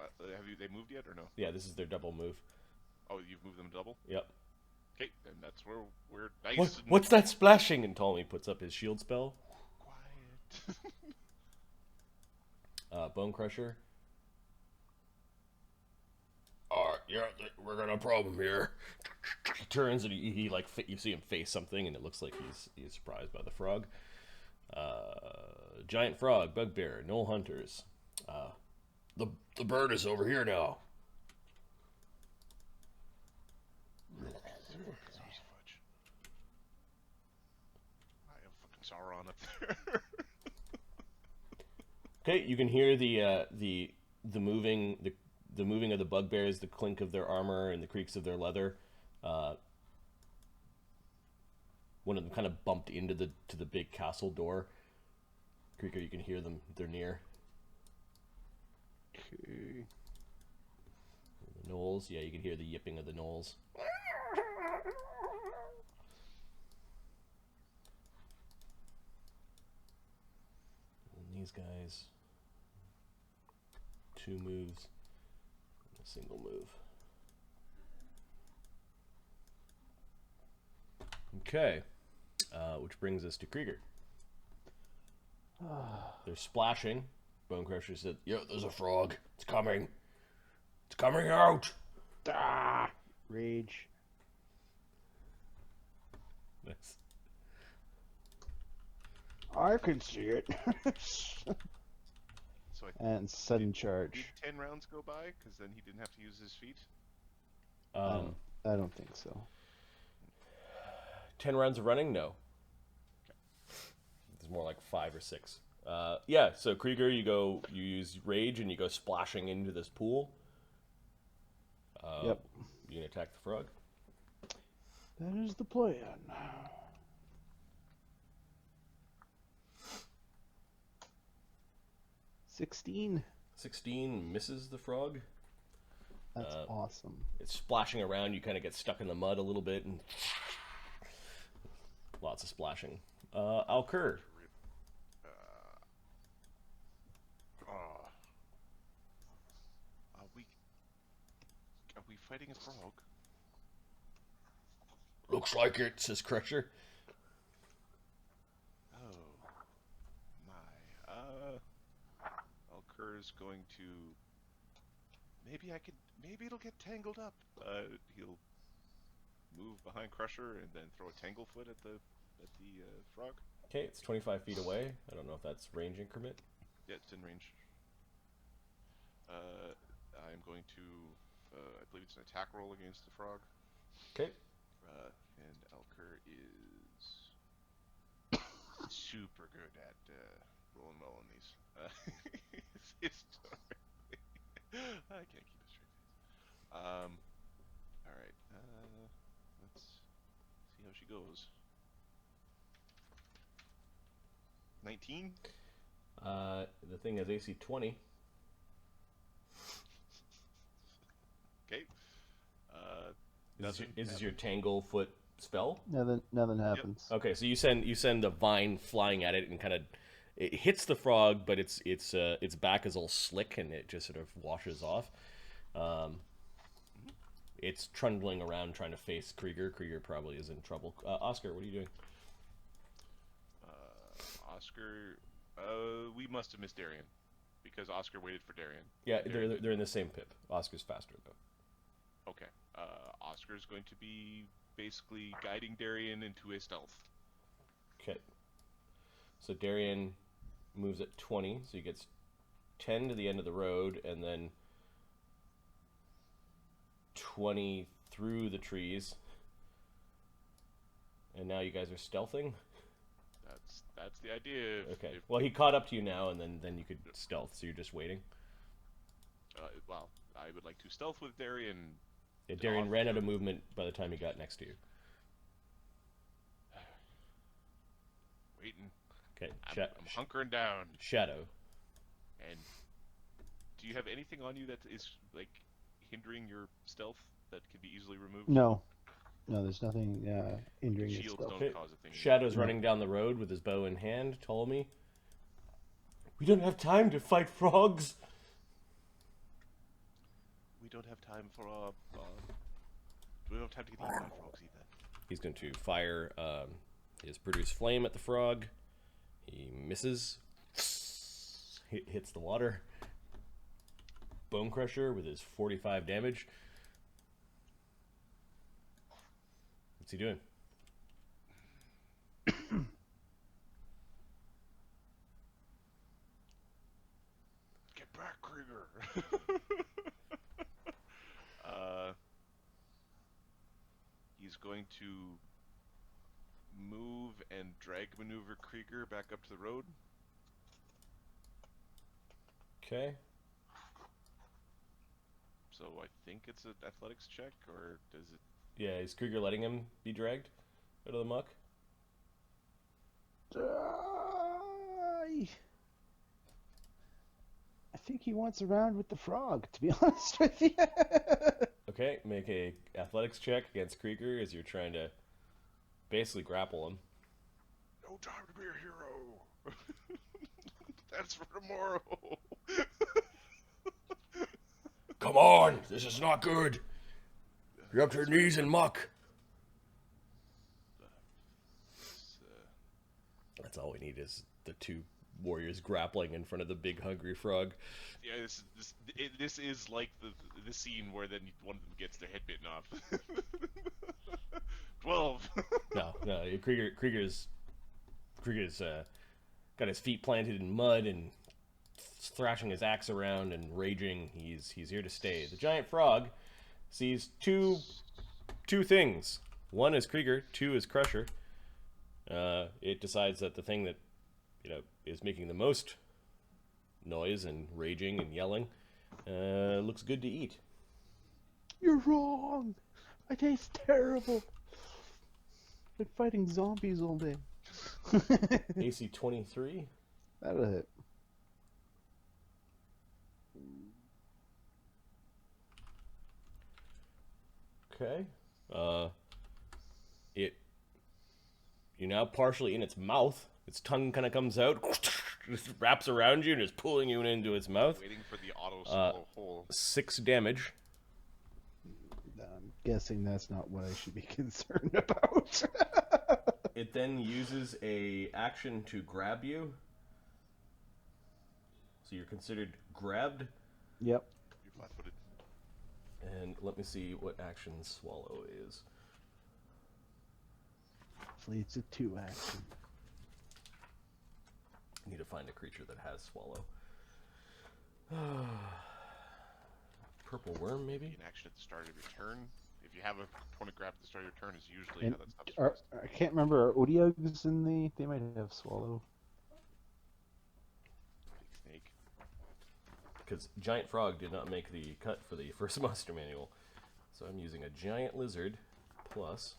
they moved yet or no? Yeah, this is their double move. Oh, you've moved them double. Yep. Okay, then that's where we're nice. What's that splashing? And Ptolemy puts up his shield spell. Quiet. Bone Crusher. Alright, yeah, we're gonna have a problem here. He turns and he like you see him face something, and it looks like he's surprised by the frog. Giant frog, bugbear, Knoll hunters. The bird is over here now. I have fucking Sauron up there. Okay, you can hear the moving of the bugbears, the clink of their armor, and the creaks of their leather. One of them kind of bumped into the big castle door. Creaker, you can hear them. They're near. Okay. The gnolls, yeah, you can hear the yipping of the gnolls. And these guys, 2 moves, and a single move. Okay, which brings us to Krieger. They're splashing. Bone Crusher said, "Yo, there's a frog. It's coming. It's coming out." Ah, rage. Nice. I can see it. So And sudden did charge. 10 rounds go by? Because then he didn't have to use his feet. I don't think so. 10 rounds of running? No. It's more like 5 or 6. Yeah, so Krieger, you use rage and you go splashing into this pool. Yep. You can attack the frog. That is the plan. 16. 16 misses the frog. That's awesome. It's splashing around. You kind of get stuck in the mud a little bit, and lots of splashing. Alkur. Are we fighting a frog? Looks like it, says Crusher. Oh my. Alkur is going to. Maybe it'll get tangled up. He'll move behind Crusher and then throw a Tanglefoot at the frog. Okay, it's 25 feet away. I don't know if that's range increment. Yeah, it's in range. I'm going to. I believe it's an attack roll against the frog. Okay. And Alkur is super good at rolling well on these. It's I can't keep a straight face. All right. Let's see how she goes. 19. The thing has AC 20. Okay. This is your Tanglefoot spell. Nothing happens. Okay, so you send the vine flying at it and kind of it hits the frog, but its back is all slick and it just sort of washes off. it's trundling around trying to face Krieger. Krieger probably is in trouble. Oscar, what are you doing? Oscar, we must have missed Darian because Oscar waited for Darian. Yeah, they're in the same pip. Oscar's faster though. Okay. Oscar's going to be basically guiding Darian into a stealth. Okay. So Darian moves at 20, so he gets 10 to the end of the road, and then 20 through the trees. And now you guys are stealthing? That's the idea. Okay. Well, he caught up to you now, and then you could stealth, so you're just waiting? Well, I would like to stealth with Darian. Yeah, Darian ran out of movement by the time he got next to you. Waiting. Okay. I'm hunkering down. Shadow. And do you have anything on you that is, like, hindering your stealth that can be easily removed? No, there's nothing hindering its Shields stealth. don't cause a thing. Shadow's running down the road with his bow in hand. Ptolemy. We don't have time to fight frogs. We don't have time for we don't have time to get eaten by frogs either. He's going to fire his produce flame at the frog. He misses. Hits the water. Bone Crusher with his 45 damage. What's he doing? Get back, Krieger! He's going to move and drag maneuver Krieger back up to the road. Okay. So I think it's an athletics check, or does it... Yeah, is Krieger letting him be dragged out of the muck? I think he wants around with the frog, to be honest with you. Okay, make a athletics check against Krieger as you're trying to basically grapple him. No time to be a hero! That's for tomorrow! Come on! This is not good! You're up to your knees in muck! That's all we need is the two warriors grappling in front of the big hungry frog. Yeah, this is like the scene where then one of them gets their head bitten off. 12. No, Krieger's got his feet planted in mud and thrashing his axe around and raging. He's here to stay. The giant frog sees two things. One is Krieger, two is Crusher. It decides that the thing that is making the most noise and raging and yelling looks good to eat. You're wrong. I taste terrible. Been fighting zombies all day. AC 23. That'll hit. Okay. You're now partially in its mouth. Its tongue kind of comes out, just wraps around you, and is pulling you into its mouth. Waiting for the auto-swallow hole. 6 damage. I'm guessing that's not what I should be concerned about. It then uses a action to grab you. So you're considered grabbed. Yep. You're flat-footed. And let me see what action swallow is. Hopefully it's a 2 action. I need to find a creature that has swallow. Purple worm, maybe? An action at the start of your turn. If you have a point of grab at the start of your turn, is usually And how that stops. I can't remember. Are Odiogs in the? They might have swallow. Big snake. Because giant frog did not make the cut for the first monster manual. So I'm using a giant lizard plus...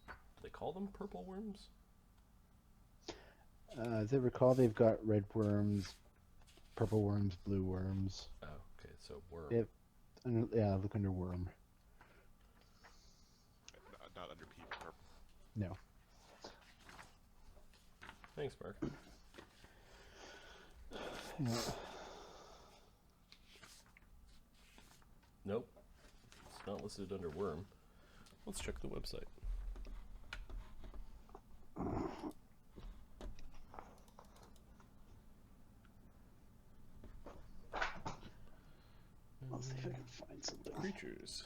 do they call them purple worms? As I recall, they've got red worms, purple worms, blue worms. Oh, okay, so worm. Yep. Yeah, look under worm. Not under P, purple. No. Thanks, Mark. Yeah. It's not listed under worm. Let's check the website. Let's see if I can find something. Creatures.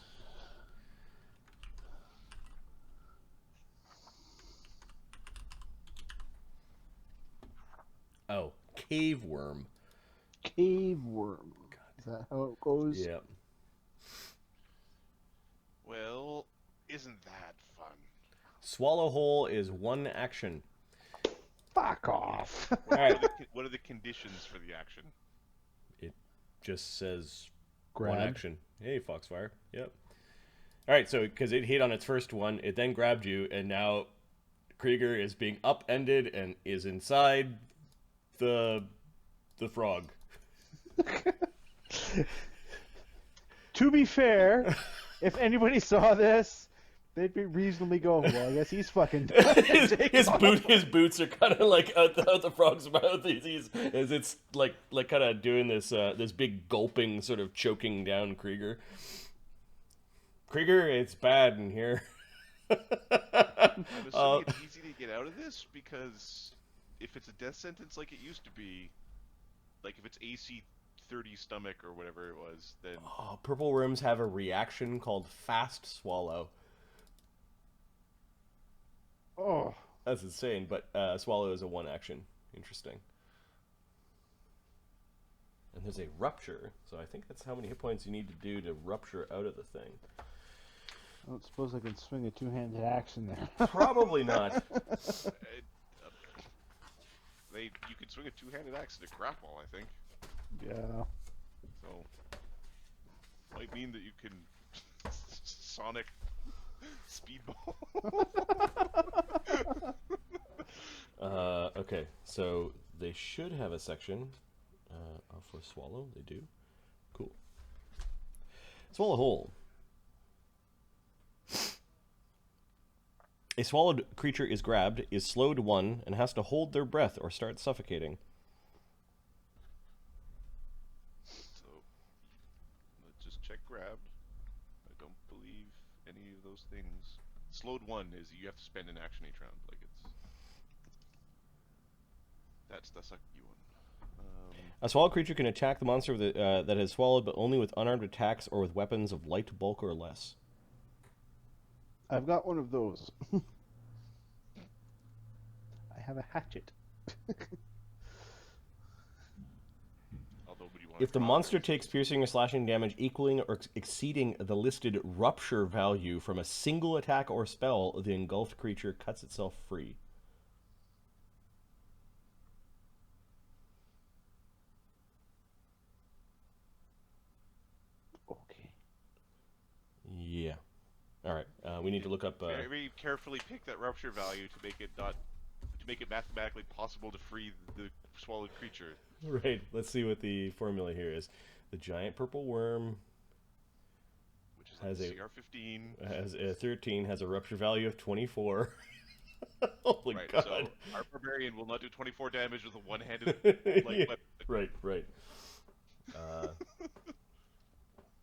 Oh, cave worm. Cave worm. Is that how it goes? Yeah. Well, isn't that fun? Swallow whole is one action. Fuck off. What, Alright. what are the conditions for the action? It just says Grab. one action. Hey, Foxfire. Yep. Alright, so because it hit on its first one, it then grabbed you, and now Krieger is being upended and is inside the frog. To be fair, if anybody saw this, they'd be reasonably going, well, I guess he's fucking done. his boots are kind of like out the frog's mouth as it's like kind of doing this this big gulping, sort of choking down Krieger. Krieger, it's bad in here. I'm assuming it's easy to get out of this, because if it's a death sentence like it used to be, like if it's AC 30 stomach or whatever it was, then... Oh, purple worms have a reaction called fast swallow. Oh. That's insane, but swallow is a one action. Interesting. And there's a rupture, so I think that's how many hit points you need to do to rupture out of the thing. I don't suppose I can swing a two-handed action there. Probably not. You could swing a two-handed axe to grapple, I think. Yeah. So, might mean that you can sonic speedball. Okay, so they should have a section for swallow. They do. Cool. Swallow whole. A swallowed creature is grabbed, is slowed 1, and has to hold their breath or start suffocating. So, let's just check grabbed. I don't believe any of those things. Slowed 1 is you have to spend an action each round. Like that's the sucky one. A swallowed creature can attack the monster that has swallowed, but only with unarmed attacks or with weapons of light bulk or less. I've got one of those. I have a hatchet. If the monster takes piercing or slashing damage equaling or exceeding the listed rupture value from a single attack or spell, the engulfed creature cuts itself free. Okay. Yeah. All right. We need to look up. Very carefully pick that rupture value to make it mathematically possible to free the swallowed creature. Right. Let's see what the formula here is. The giant purple worm, which is like CR 15, has a 13, has a rupture value of 24. Holy right, God! So our barbarian will not do 24 damage with a one-handed yeah. weapon. Right.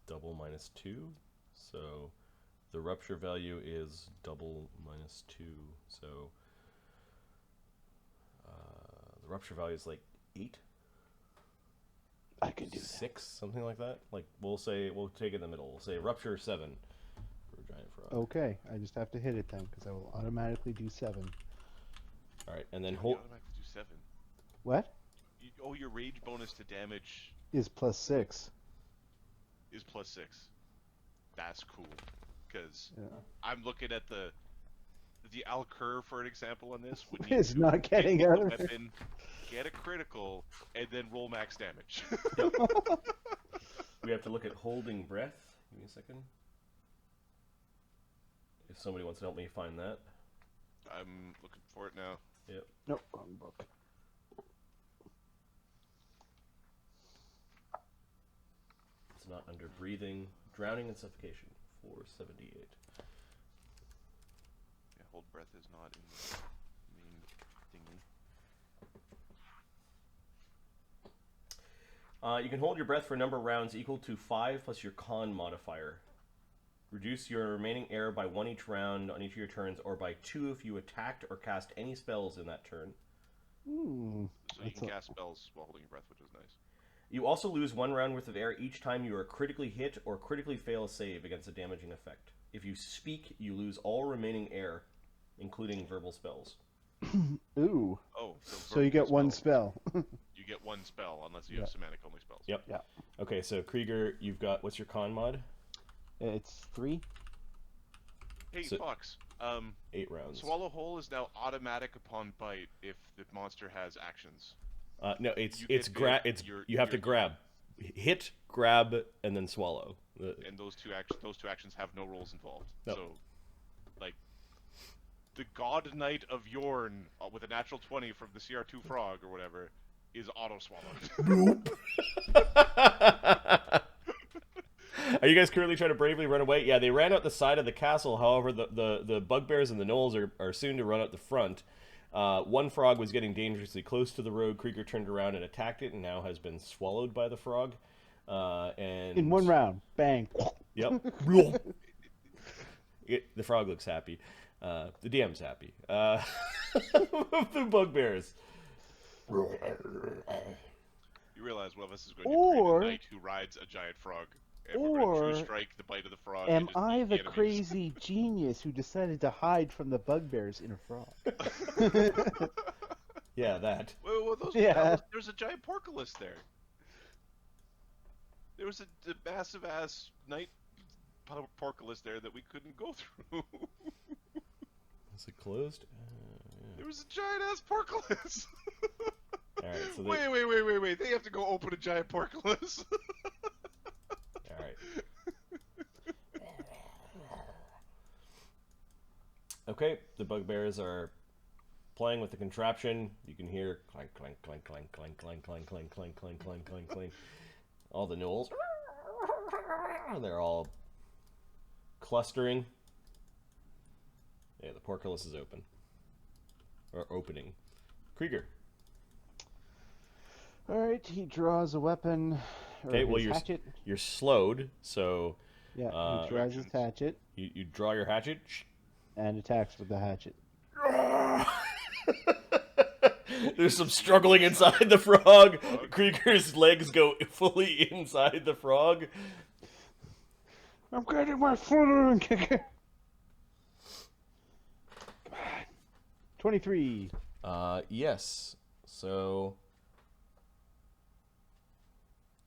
Double minus 2, so the rupture value is double minus 2. So the rupture value is like 8. I can do 6, something like that. Like we'll take it in the middle. We'll say rupture 7 for a giant frog. Okay, I just have to hit it then because I will automatically do 7. All right, and then You hold. automatically do 7. What? Your rage bonus to damage Is +6. is +6. That's cool, because Yeah. I'm looking at the Alcur for an example on this. Would It's to not getting pick out the of it. weapon, get a critical, and then roll max damage. We have to look at holding breath. Give me a second. If somebody wants to help me find that. I'm looking for it now. Yep. Nope, wrong book. It's not under breathing, drowning, and suffocation. 478. Yeah, hold breath is not in the main thingy. You can hold your breath for a number of rounds equal to 5 plus your con modifier. Reduce your remaining air by 1 each round on each of your turns, or by 2 if you attacked or cast any spells in that turn. So you can cast spells while holding your breath, which is nice. You also lose 1 round worth of air each time you are critically hit or critically fail a save against a damaging effect. If you speak, you lose all remaining air, including verbal spells. Ooh. Oh, So you get one spell. You get 1 spell unless you have semantic only spells. Yep. Yeah. Okay, so Krieger, you've got, what's your con mod? It's 3. Hey, So- Fox. 8 rounds. Swallow Whole is now automatic upon bite if the monster has actions. No, it's You it's get grab. bit, It's you're- you have to you're- grab, hit, grab, and then swallow. And those two actions have no rolls involved. Nope. So, like, the God Knight of Yorn with a natural 20 from the CR2 frog or whatever is auto swallowed. Are you guys currently trying to bravely run away? Yeah, they ran out the side of the castle. However, the bugbears and the gnolls are soon to run out the front. One frog was getting dangerously close to the road. Krieger turned around and attacked it, and now has been swallowed by the frog. And In 1 round. Bang. Yep. The frog looks happy. The DM's happy. The bugbears. You realize one of us is going to Or- create a knight who rides a giant frog. And we're going to Or- true strike the bite of the frog. Am and just I eat the enemies. crazy genius who decided to hide from the bugbears in a frog? Yeah, that. Well, Yeah. there's a giant porculus there. There was a massive ass night porculus there that we couldn't go through. Is it closed? There was a giant ass porculus. All right. So Wait. They have to go open a giant porculus. All right. Okay, the bugbears are playing with the contraption. You can hear clank, clank, clank, clank, clank, clank, clank, clank, clank, clank, clank, clank, clank. All the gnolls. They're all clustering. Yeah, the porculus is open. Or opening. Krieger. Alright, he draws a weapon. Or Okay, well his you're hatchet. you're slowed, so Yeah, uh, he draws his hatchet you draw your hatchet. and attacks with the hatchet. There's some struggling inside the frog. Krieger's legs go fully inside the frog. I'm getting my footing kicker. Come on. 23. Yes. So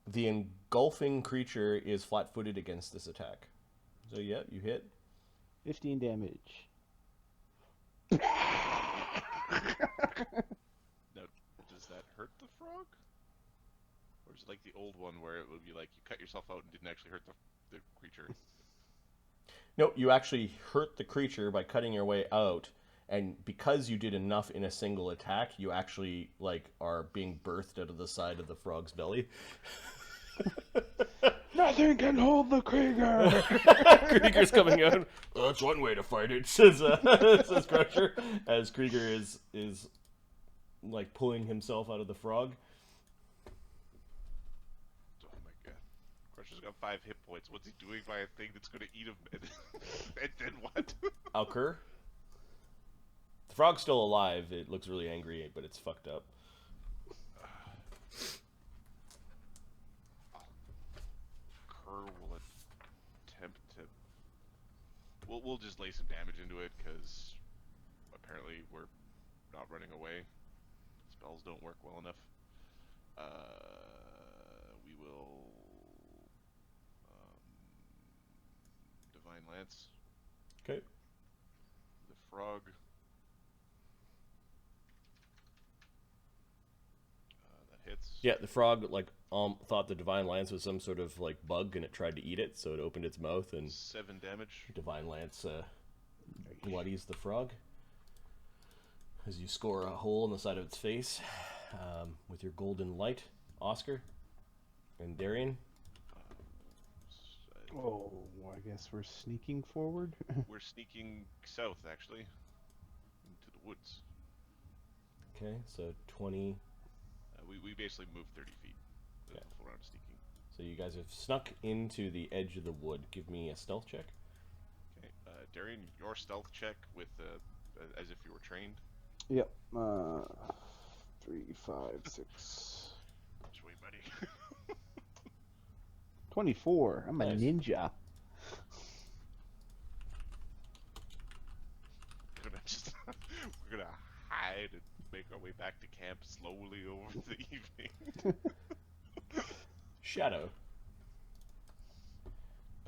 the engulfing creature is flat-footed against this attack. So yeah, you hit. 15 damage. Now, does that hurt the frog? Or is it like the old one where it would be like you cut yourself out and didn't actually hurt the creature? No, you actually hurt the creature by cutting your way out, and because you did enough in a single attack, you actually are being birthed out of the side of the frog's belly. Nothing can hold the Krieger. Krieger's coming out. Well, that's one way to fight it, says Crusher, as Krieger is pulling himself out of the frog. Oh my god. Crusher's got 5 hit points. What's he doing by a thing that's going to eat him? And then what? Alker. The frog's still alive. It looks really angry, but it's fucked up. Kerr will attempt to... We'll just lay some damage into it, because apparently we're not running away. Spells don't work well enough. We will... Divine Lance. Okay. The frog. That hits. Yeah, the frog thought the divine lance was some sort of bug, and it tried to eat it, so it opened its mouth, and 7 damage. divine lance bloodies the frog as you score a hole in the side of its face with your golden light. Oscar and Darian. Oh, I guess we're sneaking forward. We're sneaking south, actually, into the woods. Okay, so 20. We basically moved 30 feet. Yeah. Full round of sneaking. So you guys have snuck into the edge of the wood. Give me a stealth check. Darian, your stealth check with as if you were trained. Yep. 3, 5, 6. Sweet buddy. 24. I'm a Nice. ninja. We're gonna hide and make our way back to camp slowly over the evening. Shadow.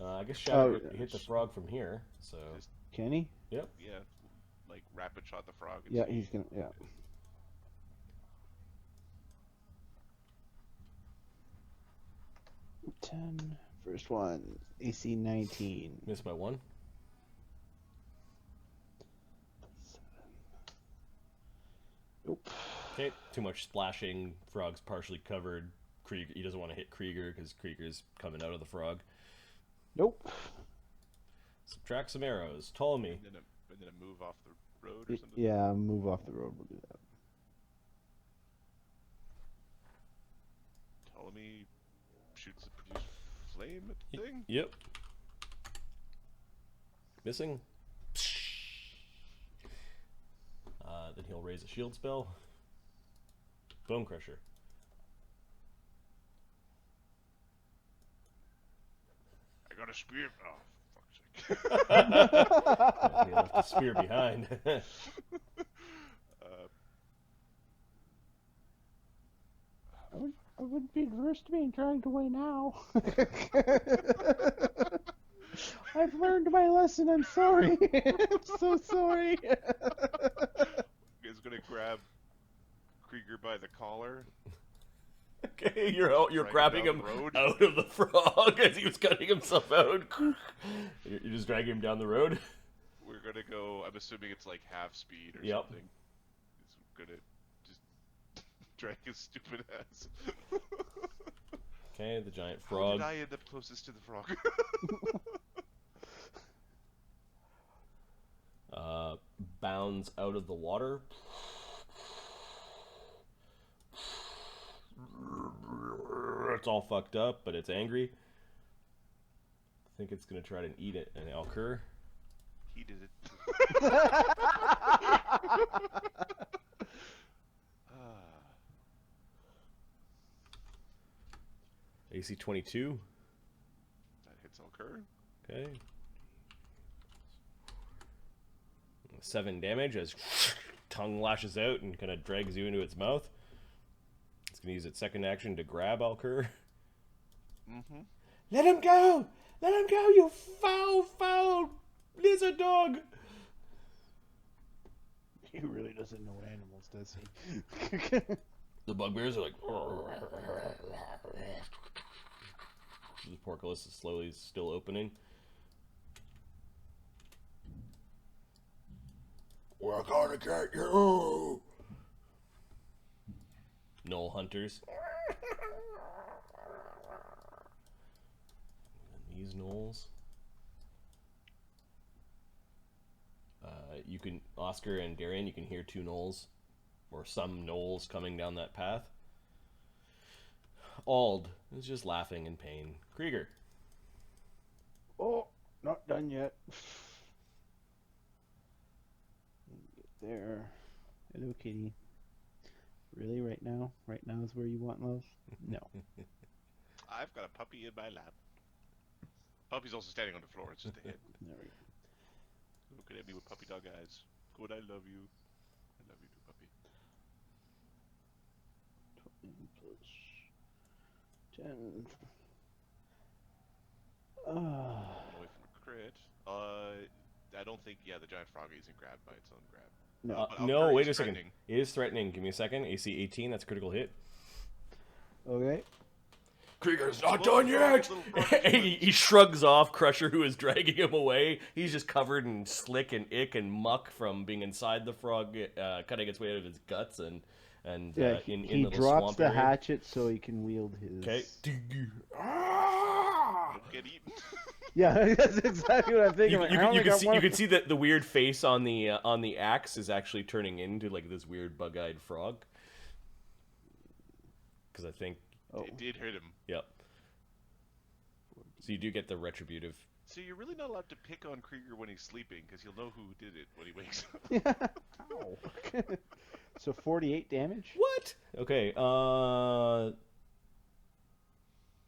I guess Shadow Oh, hit the frog from here, so... Can he? Yep. Yeah, like rapid shot the frog. And Yeah, see- he's gonna. Yeah. Ten. First one. AC 19. Missed by 1. Nope. Okay, too much splashing. Frog's partially covered. Krieger, he doesn't want to hit Krieger because Krieger's coming out of the frog. Nope. Subtract some arrows. Ptolemy. and then a move off the road or something. Yeah, move off the road. We'll do that. Ptolemy shoots a produce flame at the thing. Yep. Missing. Then he'll raise a shield spell. Bone Crusher. I got a spear. Oh, fuck's sake. He left the spear behind. I wouldn't be adverse to being dragged away now. I've learned my lesson. I'm sorry. I'm so sorry. He's gonna grab Krieger by the collar. Okay, you're Drag grabbing him him down the road. out of the frog as he was cutting himself out. You're just dragging him down the road. We're gonna go. I'm assuming it's like half speed or Yep. something. He's gonna just drag his stupid ass. Okay, the giant How frog. did I end up closest to the frog? Bounds out of the water. It's all fucked up, but it's angry. I think it's gonna try to eat it, and Alcur. He did it. AC 22. That hits Alcur. Okay. 7 damage as tongue lashes out and kind of drags you into its mouth. It's gonna use its second action to grab Alcur. Mm-hmm. Let him go! Let him go, you foul, foul lizard dog! He really doesn't know animals, does he? The bugbears are like... The portcullis is slowly still opening. We're gonna get you! Knoll hunters. And these gnolls. You can, Oscar and Darian, you can hear 2 gnolls, or some gnolls coming down that path. Auld is just laughing in pain. Krieger. Oh, not done yet. Get there. Hello, kitty. Really, right now? Right now is where you want love? No. I've got a puppy in my lap. Puppy's also standing on the floor. It's just a hit. There we go. Looking at me with puppy dog eyes. Good, I love you. I love you too, puppy. 20 plus 10. Away from a crit. I don't think. Yeah, the giant frog isn't grabbed by its own grab. No. But No, Alcur wait is a second. threatening. It is threatening. Give me a second. AC 18, that's a critical hit. Okay. Krieger's not Little done yet! frog, little frog. He shrugs off Crusher, who is dragging him away. He's just covered in slick and ick and muck from being inside the frog, cutting its way out of his guts and Yeah, in he the little drops swamp the area. hatchet so he can wield his. Okay. Don't get eaten. Yeah, that's exactly what I'm thinking. You, Like, you, I can- only you can got see one- you can see that the weird face on the axe is actually turning into like this weird bug-eyed frog. Because I think Oh, It did hit him. yep. So you do get the retributive So you're really not allowed to pick on Krieger when he's sleeping, because you'll know who did it when he wakes up. Yeah. Ow. So 48 damage? What? Okay,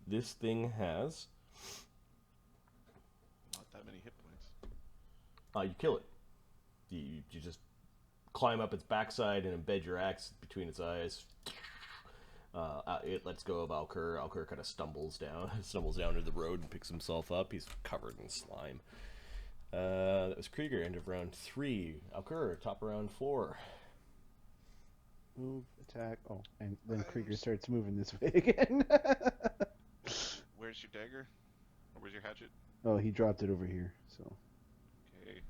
this thing has... Not that many hit points. you kill it. You just climb up its backside and embed your axe between its eyes. It lets go of Alkur. Alkur kind of stumbles down to the road and picks himself up. He's covered in slime. That was Krieger, end of round 3. Alkur, top of round 4. Move, attack. Oh, and then Krieger starts moving this way again. Where's your dagger? Or where's your hatchet? Oh, he dropped it over here, so. Okay.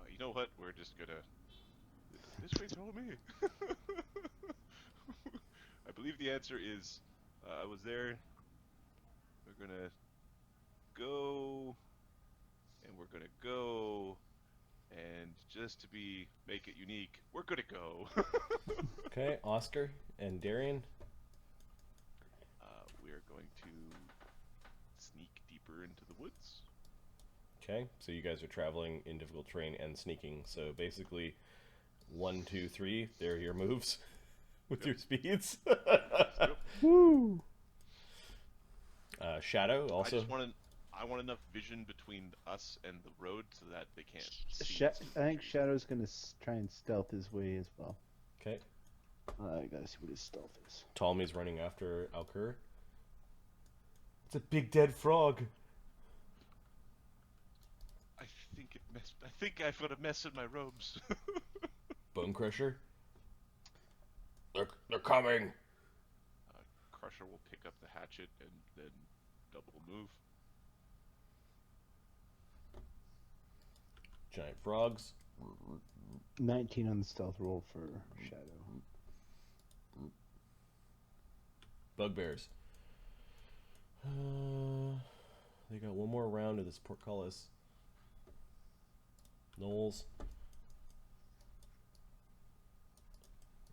You know what? We're just gonna... This way, Ptolemy! I believe the answer is... I was there. We're gonna go... And we're gonna go... And just to make it unique, we're gonna go. Okay, Oscar and Darian. We are going to sneak deeper into the woods. Okay, so you guys are traveling in difficult terrain and sneaking. So basically, 1, 2, 3. There are your moves with your speeds. Yep. Woo! Shadow also. I want enough vision between us and the road so that they can't see. I think Shadow's gonna try and stealth his way as well. Okay, I gotta see what his stealth is. Ptolemy's running after Alkur. It's a big dead frog. I think I've got a mess in my robes. Bone Crusher. They're coming. Crusher will pick up the hatchet and then double move. Giant frogs. 19 on the stealth roll for Shadow. Bugbears. They got one more round of this portcullis. Knolls.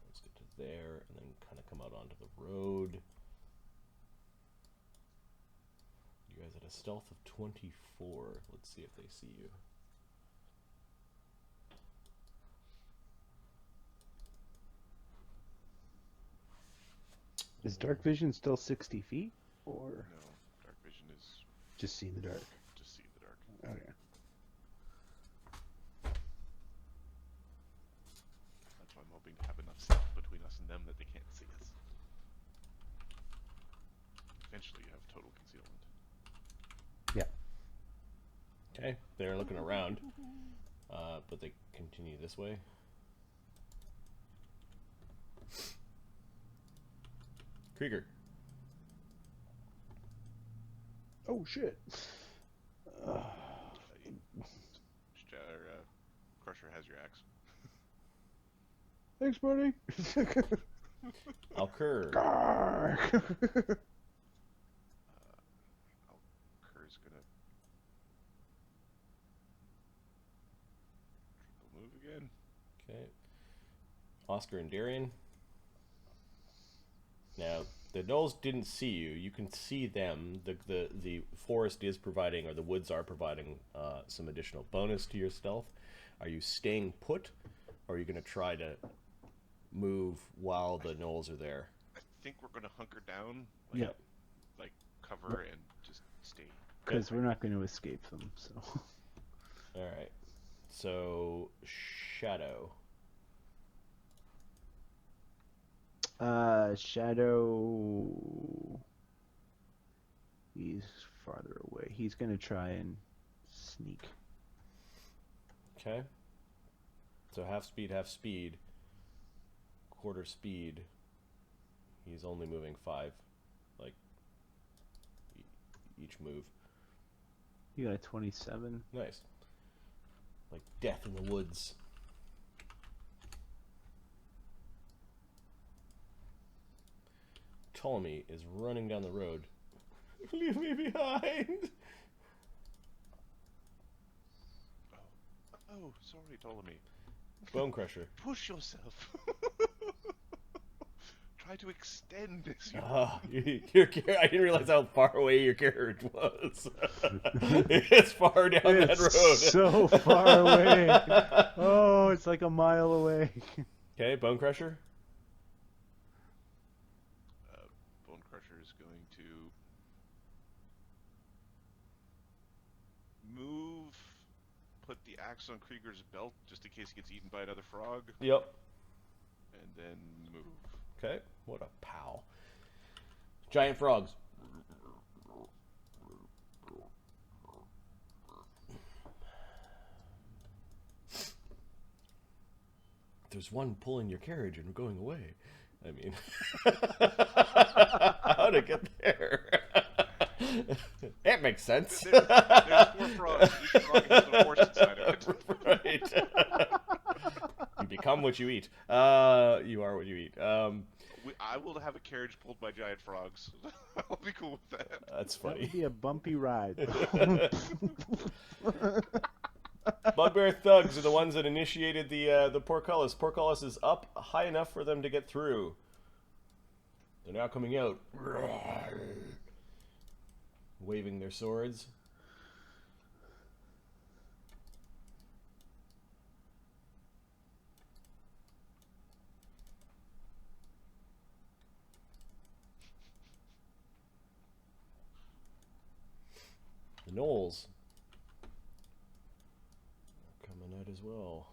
Let's get to there and then kind of come out onto the road. You guys had a stealth of 24. Let's see if they see you. Is dark vision still 60 feet? Or No, dark vision is just see in the dark? just see the dark. Okay. That's why I'm hoping to have enough stealth between us and them that they can't see us. Eventually you have total concealment. Yeah. Okay, they're looking around, but they continue this way. Krieger. Oh shit. Crusher has your axe. Thanks, buddy. Alkur. Alkur's gonna triple move again. Okay. Oscar and Darian. Now, the gnolls didn't see you. You can see them. The forest is providing, or the woods are providing, some additional bonus to your stealth. Are you staying put, or are you going to try to move while the gnolls are there? I think we're gonna hunker down. Yep. Like cover and just stay. Because we're not going to escape them, so. Alright. So, Shadow. Shadow. He's farther away. He's gonna try and sneak. Okay. So half speed, quarter speed. He's only moving 5, like, each move. You got a 27. Nice. Like death in the woods. Ptolemy is running down the road. Leave me behind! Oh, sorry, Ptolemy. Bone Crusher. Push yourself. try to extend as you. I didn't realize how far away your carriage was. It's far down that road. So far away. Oh, it's like a mile away. Okay, Bone Crusher. Bone Crusher is going to move, put the axe on Krieger's belt just in case he gets eaten by another frog, Yep. and then move. Okay, what a pal. Giant frogs. There's one pulling your carriage and going away. I mean, how to get there? That makes sense. There's 4 frogs. Each frog has a horse inside of it. Right. You become what you eat. You are what you eat. I will have a carriage pulled by giant frogs. I'll be cool with that. That's That funny. would be a bumpy ride. Bugbear thugs are the ones that initiated the portcullis. Portcullis is up high enough for them to get through. They're now coming out, waving their swords. The gnolls are coming out as well.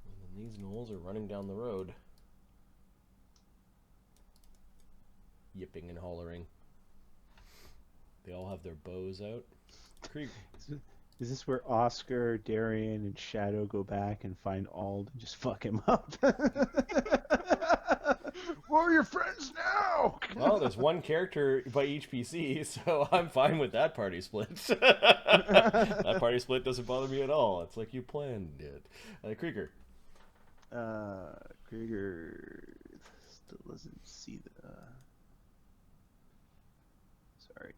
And then these gnolls are running down the road, yipping and hollering. They all have their bows out. Krieg. Is this where Oscar, Darian, and Shadow go back and find Auld and just fuck him up? We're your friends now! Well, there's one character by each PC, so I'm fine with that party split. That party split doesn't bother me at all. It's like you planned it. Krieger. Krieger still doesn't see the... Sorry.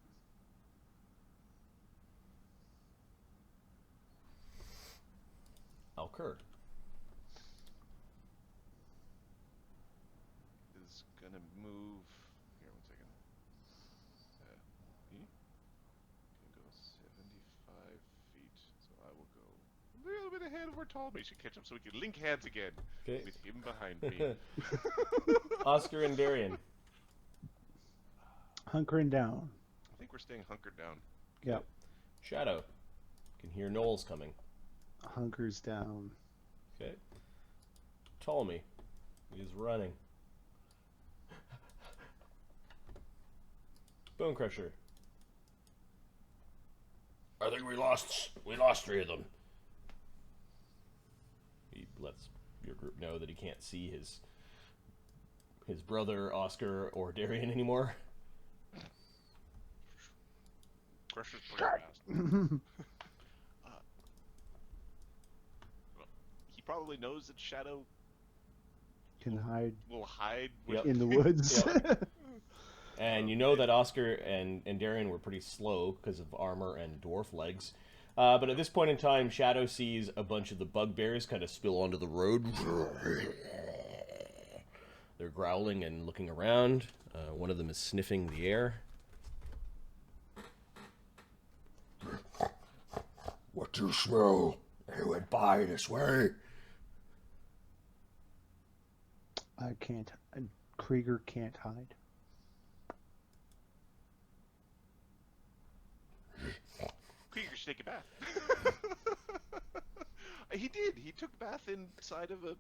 Alcur. Is gonna move. Here, 1 second. He can go 75 feet, so I will go a little bit ahead of where Tall should catch up, so we can link hands again. Okay. With him behind me. Oscar and Darian. Hunkering down. I think we're staying hunkered down. Yep. Shadow. You can hear Knowles coming. Hunkers down. Okay. Ptolemy. He's running. Bone Crusher. I think we lost 3 of them. He lets your group know that he can't see his brother Oscar or Darian anymore. Crusher's pretty fast. He probably knows that Shadow Can hide will hide Yep. in the woods. Yep. And you know that Oscar and Darian were pretty slow because of armor and dwarf legs. But at this point in time, Shadow sees a bunch of the bugbears kind of spill onto the road. They're growling and looking around. One of them is sniffing the air. What do you smell? They went by this way. I can't. Krieger can't hide. Krieger should take a bath. He did. He took a bath inside of a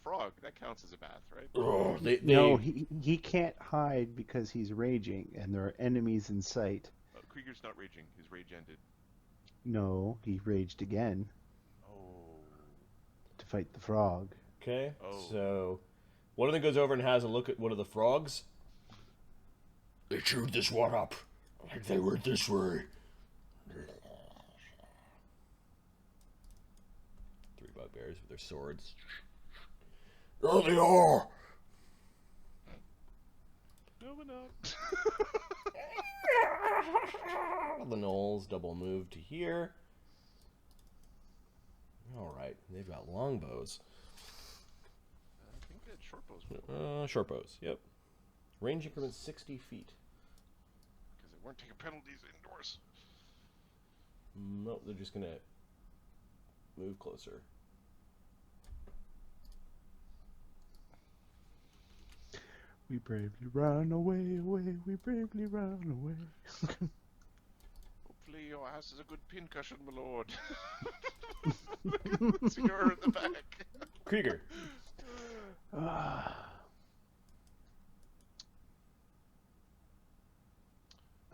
frog. That counts as a bath, right? Oh, No, he can't hide because he's raging and there are enemies in sight. Krieger's not raging. His rage ended. No, he raged again Oh. to fight the frog. Okay, Oh. so one of them goes over and has a look at one of the frogs. They chewed this one up. Like they were this way. 3 bugbears with their swords. There they are! No, we're not. The gnolls double move to here. right. They've got longbows. I think they had short bows. Short bows, yep. Range increment 60 feet. Because they weren't taking penalties indoors. No, they're just going to move closer. We bravely run away, away, we bravely run away. Hopefully your ass is a good pincushion, my lord. Look at the cigar in the back. Krieger.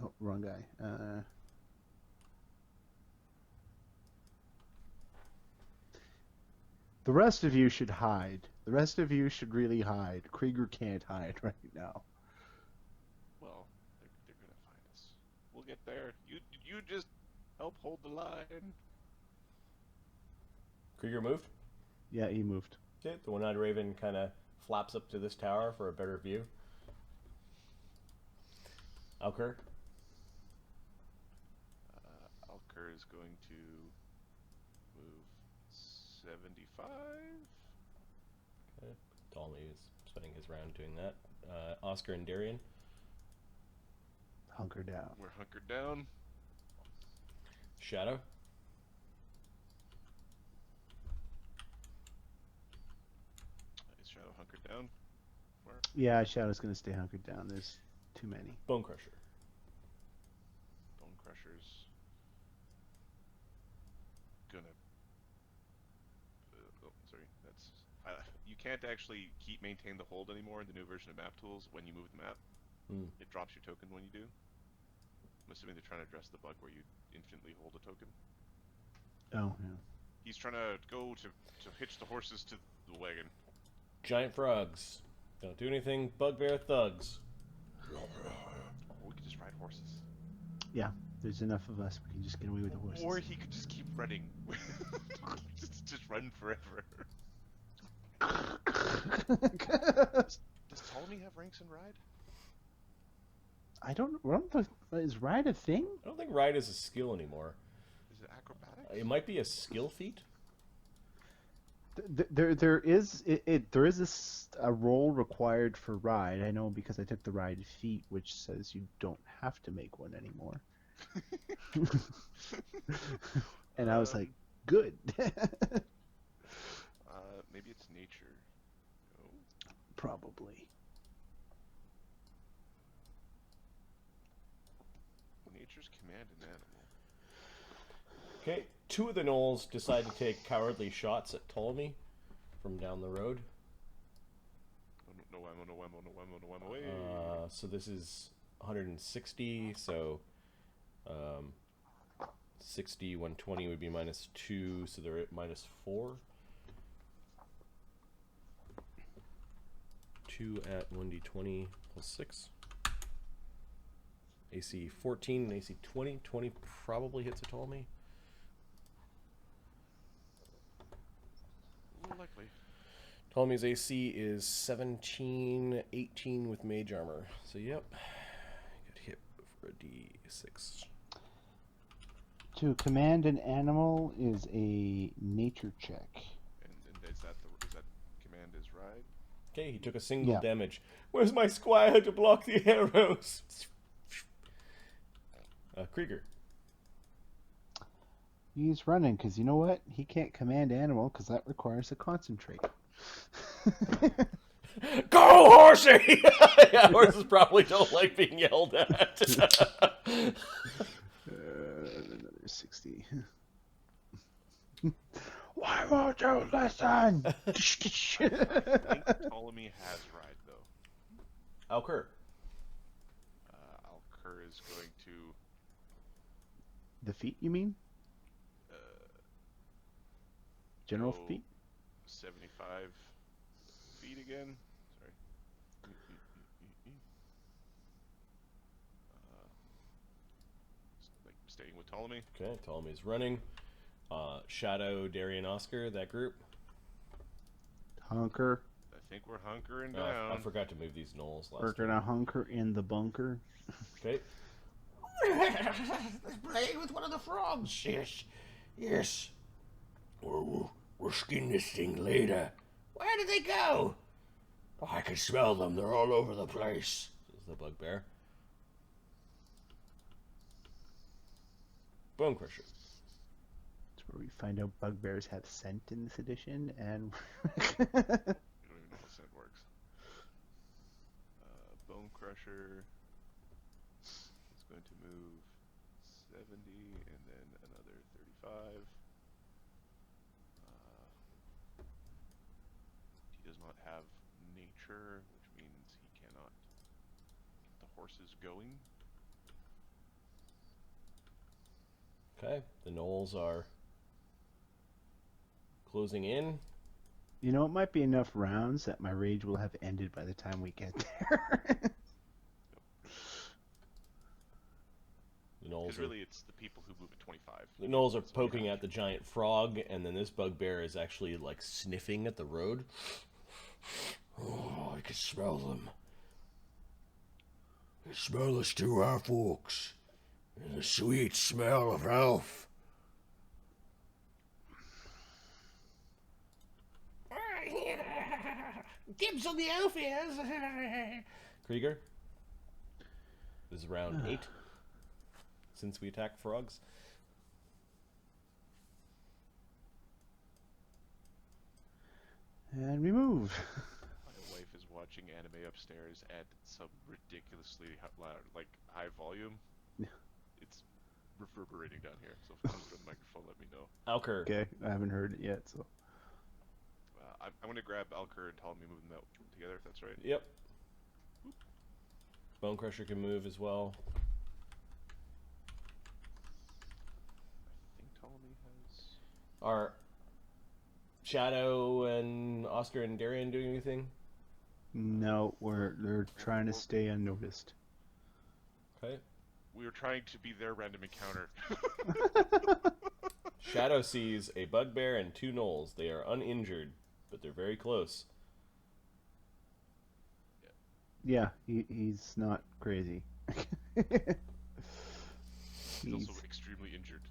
Oh, wrong guy. The rest of you should hide. The rest of you should really hide. Krieger can't hide right now. Well, they're gonna find us. We'll get there. You just help hold the line. Krieger moved. Yeah, he moved. Okay, the one-eyed raven kind of flaps up to this tower for a better view. Alker. Alker is going to move 75. Okay. Ptolemy is spending his round doing that. Oscar and Darian. Hunker down. We're hunkered down. Shadow. Is Shadow hunkered down? Where? Yeah, Shadow's gonna stay hunkered down. There's too many. Bone Crusher. Bone Crusher's gonna. Oh, sorry. That's. You can't actually maintain the hold anymore in the new version of map tools when you move the map. It drops your token when you do. I'm assuming they're trying to address the bug where you infinitely hold a token. Oh, yeah. He's trying to go to hitch the horses to the wagon. Giant frogs. Don't do anything. Bugbear thugs. Or we could just ride horses. Yeah, there's enough of us. We can just get away with the horses. Or he could just keep running. just run forever. Does Ptolemy have ranks in ride? I don't know. Is ride a thing? I don't think ride is a skill anymore. Is it acrobatics? It might be a skill feat. There is a role required for ride. I know because I took the ride feat, which says you don't have to make one anymore. And I was like, good. Maybe it's nature. No? Probably. Nature's command an animal. Okay, two of the gnolls decide to take cowardly shots at Ptolemy from down the road. No ammo away. So this is 160, so 60, 120 would be -2, so they're at -4. 2 at 1d20 plus 6. AC 14 and AC 20. 20 probably hits a Ptolemy. Likely. Ptolemy's AC is 17, 18 with mage armor. So yep, got hit for a d6. To command an animal is a nature check. And is that command is ride? Okay, he took a single Yeah. damage. Where's my squire to block the arrows? Krieger. He's running because you know what? He can't command animal because that requires a concentrate. Go, horsey! Yeah, horses probably don't like being yelled at. Another 60. Why won't you listen? I think Ptolemy has ride though. Alker. Alker is going to. The feet, you mean? General go feet? 75 feet again. Sorry. Like staying with Ptolemy. Okay, Ptolemy's running. Shadow, Darian, Oscar, that group. Hunker. I think we're hunkering Oh, down. I forgot to move these gnolls We're last gonna time. hunker in the bunker. Okay. Play with one of the frogs. Yes. Yes. We're We'll skin this thing later. Where did they go? Oh, I can smell them. They're all over the place, says the bugbear. Bone Crusher. That's where we find out bugbears have scent in this edition, and You don't even know how scent works. Bone Crusher is going to move 70 and then another 35. He does not have nature, which means he cannot get the horses going. Okay, the gnolls are closing in. you know, it might be enough rounds that my rage will have ended by the time we get there. The gnolls Because are, really, it's the people who move at 25. the gnolls are So poking at the giant frog, and then this bugbear is actually like sniffing at the road. Oh, I can smell them. I smell the stew our folks. And the sweet smell of elf. Dibs on the elf ears. Krieger. This is round 8 since we attacked frogs. And we move. My wife is watching anime upstairs at some ridiculously loud, like high volume. It's reverberating down here, so if it comes to the microphone, let me know. Alker. Okay, I haven't heard it yet, so. I'm going to grab Alker and tell him we move them out together, if that's right. Yep. Bone Crusher can move as well. I think Ptolemy has... Are Shadow and Oscar and Darian doing anything? No, they're trying to stay unnoticed. Okay. We were trying to be their random encounter. Shadow sees a bugbear and 2 gnolls. They are uninjured, but they're very close. Yeah, he's not crazy. He's also extremely injured.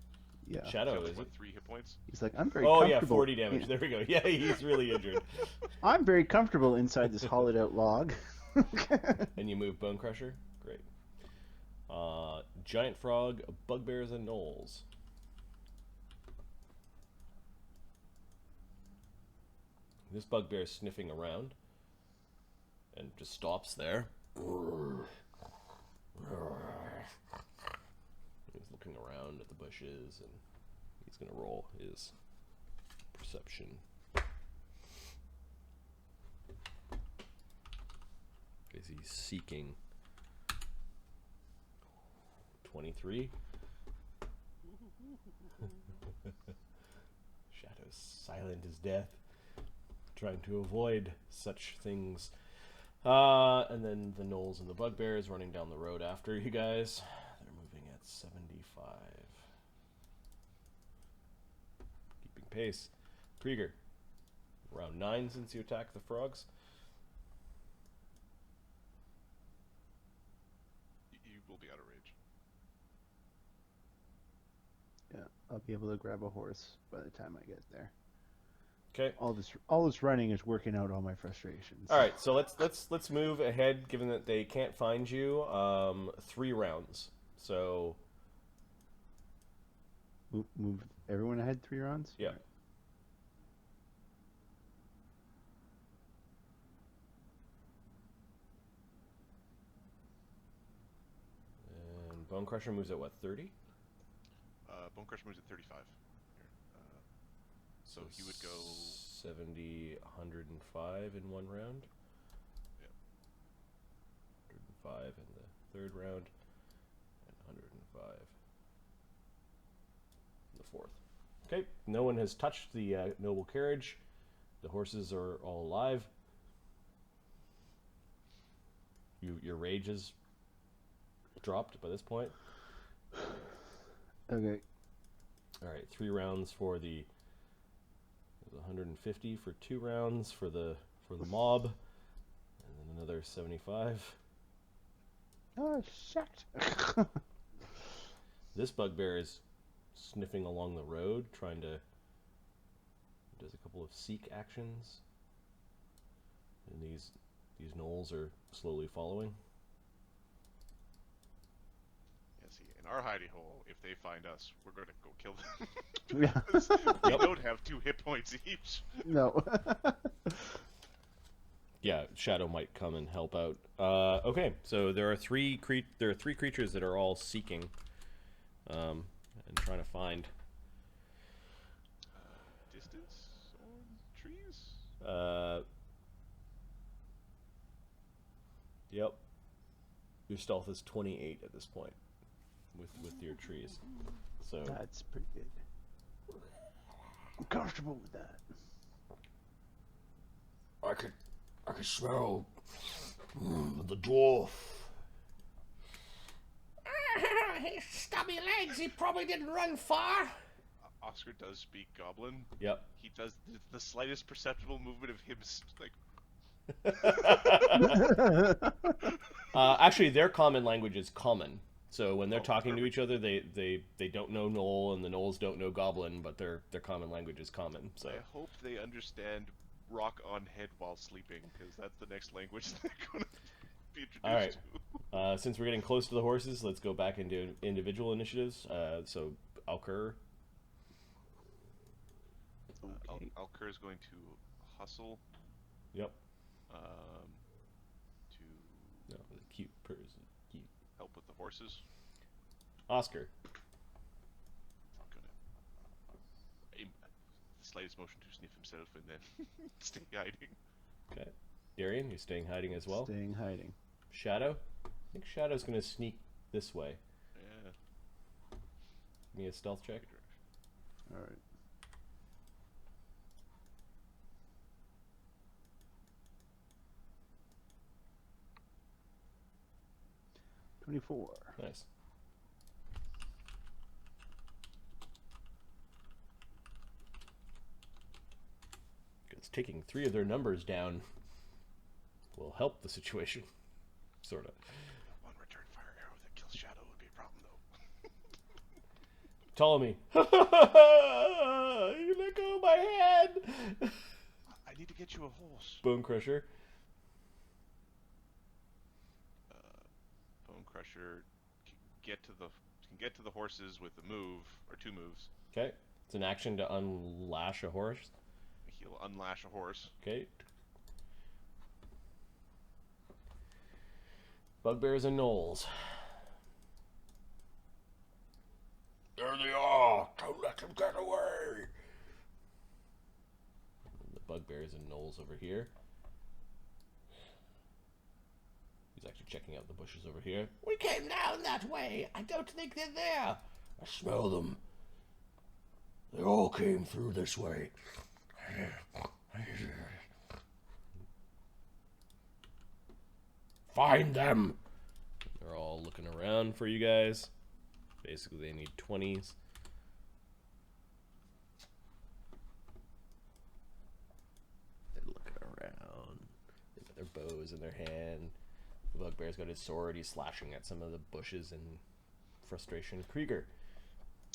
Yeah. Shadow He's is got, it? what, 3 hit points? He's like, I'm very Oh comfortable. yeah, 40 damage. Yeah. There we go. Yeah, he's really injured. I'm very comfortable inside this hollowed out log. And you move Bone Crusher? Great. Giant Frog, Bugbears, and Gnolls. This bugbear is sniffing around and just stops there. He's looking around at the bushes and he's going to roll his perception. Because he's seeking 23. Shadow's silent as death, trying to avoid such things. And then the gnolls and the bugbears running down the road after you guys. They're moving at 75. Keeping pace. Krieger, round 9 since you attacked the frogs. You will be out of rage. Yeah, I'll be able to grab a horse by the time I get there. Okay. All this running is working out all my frustrations. All right, so let's move ahead. Given that they can't find you, 3 rounds. So Move everyone ahead 3 rounds? yeah. Right. And Bone Crusher moves at what, 30? Bone Crusher moves at 35. Here. So he would go... 70, 105 in one round. Yep. 105 in the third round, and 105 in the fourth. Okay, no one has touched the noble carriage. The horses are all alive. Your rage is dropped by this point. Okay. All right, 3 rounds for the 150 for 2 rounds for the mob, and then another 75. Oh, shit. This bugbear is sniffing along the road, trying to does a couple couple of seek actions. And these gnolls are slowly following. Yeah, see, in our hidey hole, if they find us, we're gonna go kill them. Yeah. We Yep. don't have 2 hit points each. No. Yeah, Shadow might come and help out. Okay, so there are three creatures that are all seeking, and trying to find. Distance on trees? Yep. Your stealth is 28 at this point, with your trees. So That's pretty good. I'm comfortable with that. I could smell the dwarf. His stubby legs. He probably didn't run far. Oscar does speak Goblin. Yep. He does the slightest perceptible movement of him, like... Actually, their common language is common. So when they're Oh, talking to perfect. each other, they don't know Knoll, and the Knolls don't know Goblin, but their common language is common. So I hope they understand rock on head while sleeping, because that's the next language they're going to be introduced all right. to. Since we're getting close to the horses, let's go back into individual initiatives. So Alcur. Okay. Alcur is going to hustle Yep. to No, the cute person. Cute. help with the horses. Oscar. Gonna aim the slightest motion to sniff himself and then stay hiding. Okay. Darian, you're staying hiding as well. Staying hiding. Shadow. I think Shadow's gonna sneak this way. Yeah. Give me a stealth check. Good direction. All right. $24. Nice. Because taking 3 of their numbers down will help the situation. Sort of. One return fire arrow that kills Shadow would be a problem, though. Ptolemy. You let go of my head. I need to get you a horse. Bone Crusher. Bone Crusher can get to the horses with a move or 2 moves. Okay. It's an action to unlash a horse. He'll unlash a horse. Okay. Bugbears and gnolls. There they are! Don't let them get away! The bugbears and gnolls over here. He's actually checking out the bushes over here. We came down that way! I don't think they're there! I smell them. They all came through this way. Find them! They're all looking around for you guys. Basically, they need 20s. They're looking around. They got their bows in their hand. The bugbear's got his sword. He's slashing at some of the bushes in frustration. Krieger.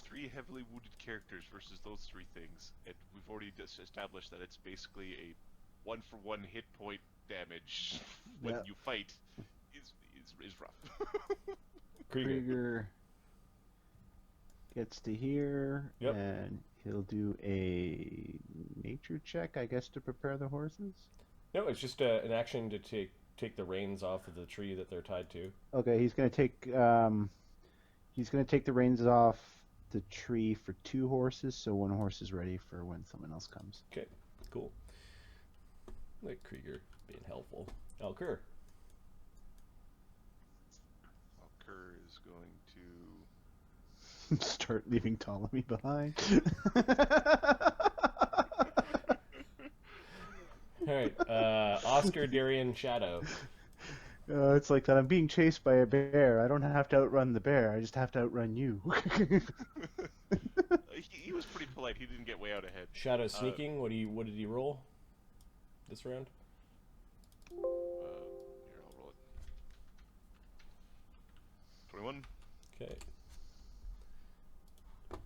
3 heavily wounded characters versus those 3 things, and we've already established that it's basically a 1-for-1 hit point damage when Yeah. you fight is rough. Krieger. Krieger gets to here, Yep. and he'll do a nature check, I guess, to prepare the horses. No, it's just an action to take the reins off of the tree that they're tied to. Okay, he's gonna take the reins off the tree for 2 horses, so 1 horse is ready for when someone else comes. Okay, cool. Like Krieger being helpful. Alcur. Alcur is going to Start leaving Ptolemy behind. Alright, Oscar, Darian, Shadow. It's like that. I'm being chased by a bear. I don't have to outrun the bear. I just have to outrun you. he was pretty polite. He didn't get way out ahead. Shadow sneaking. What did he roll this round? Here, I'll roll it. 21. Okay. The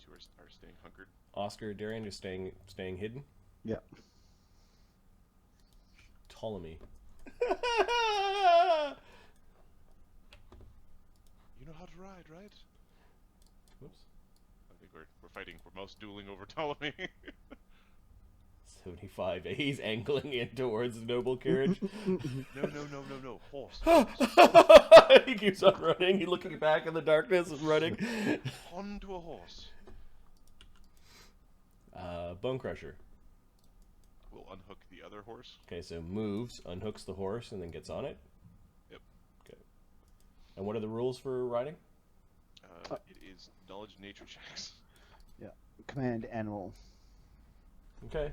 2 are staying hunkered. Oscar, Darian just staying hidden. Yeah. Ptolemy. You know how to ride, right? Whoops. I think we're fighting. We're mouse dueling over Ptolemy. 75. He's angling in towards the noble carriage. No. Horse. He keeps on running. He's looking back in the darkness and running. Onto a horse. Bone Crusher. We'll unhook the other horse. Okay, so moves, unhooks the horse, and then gets on it. Yep. Okay. And what are the rules for riding? It is knowledge nature checks. Yeah. Command animal. Okay.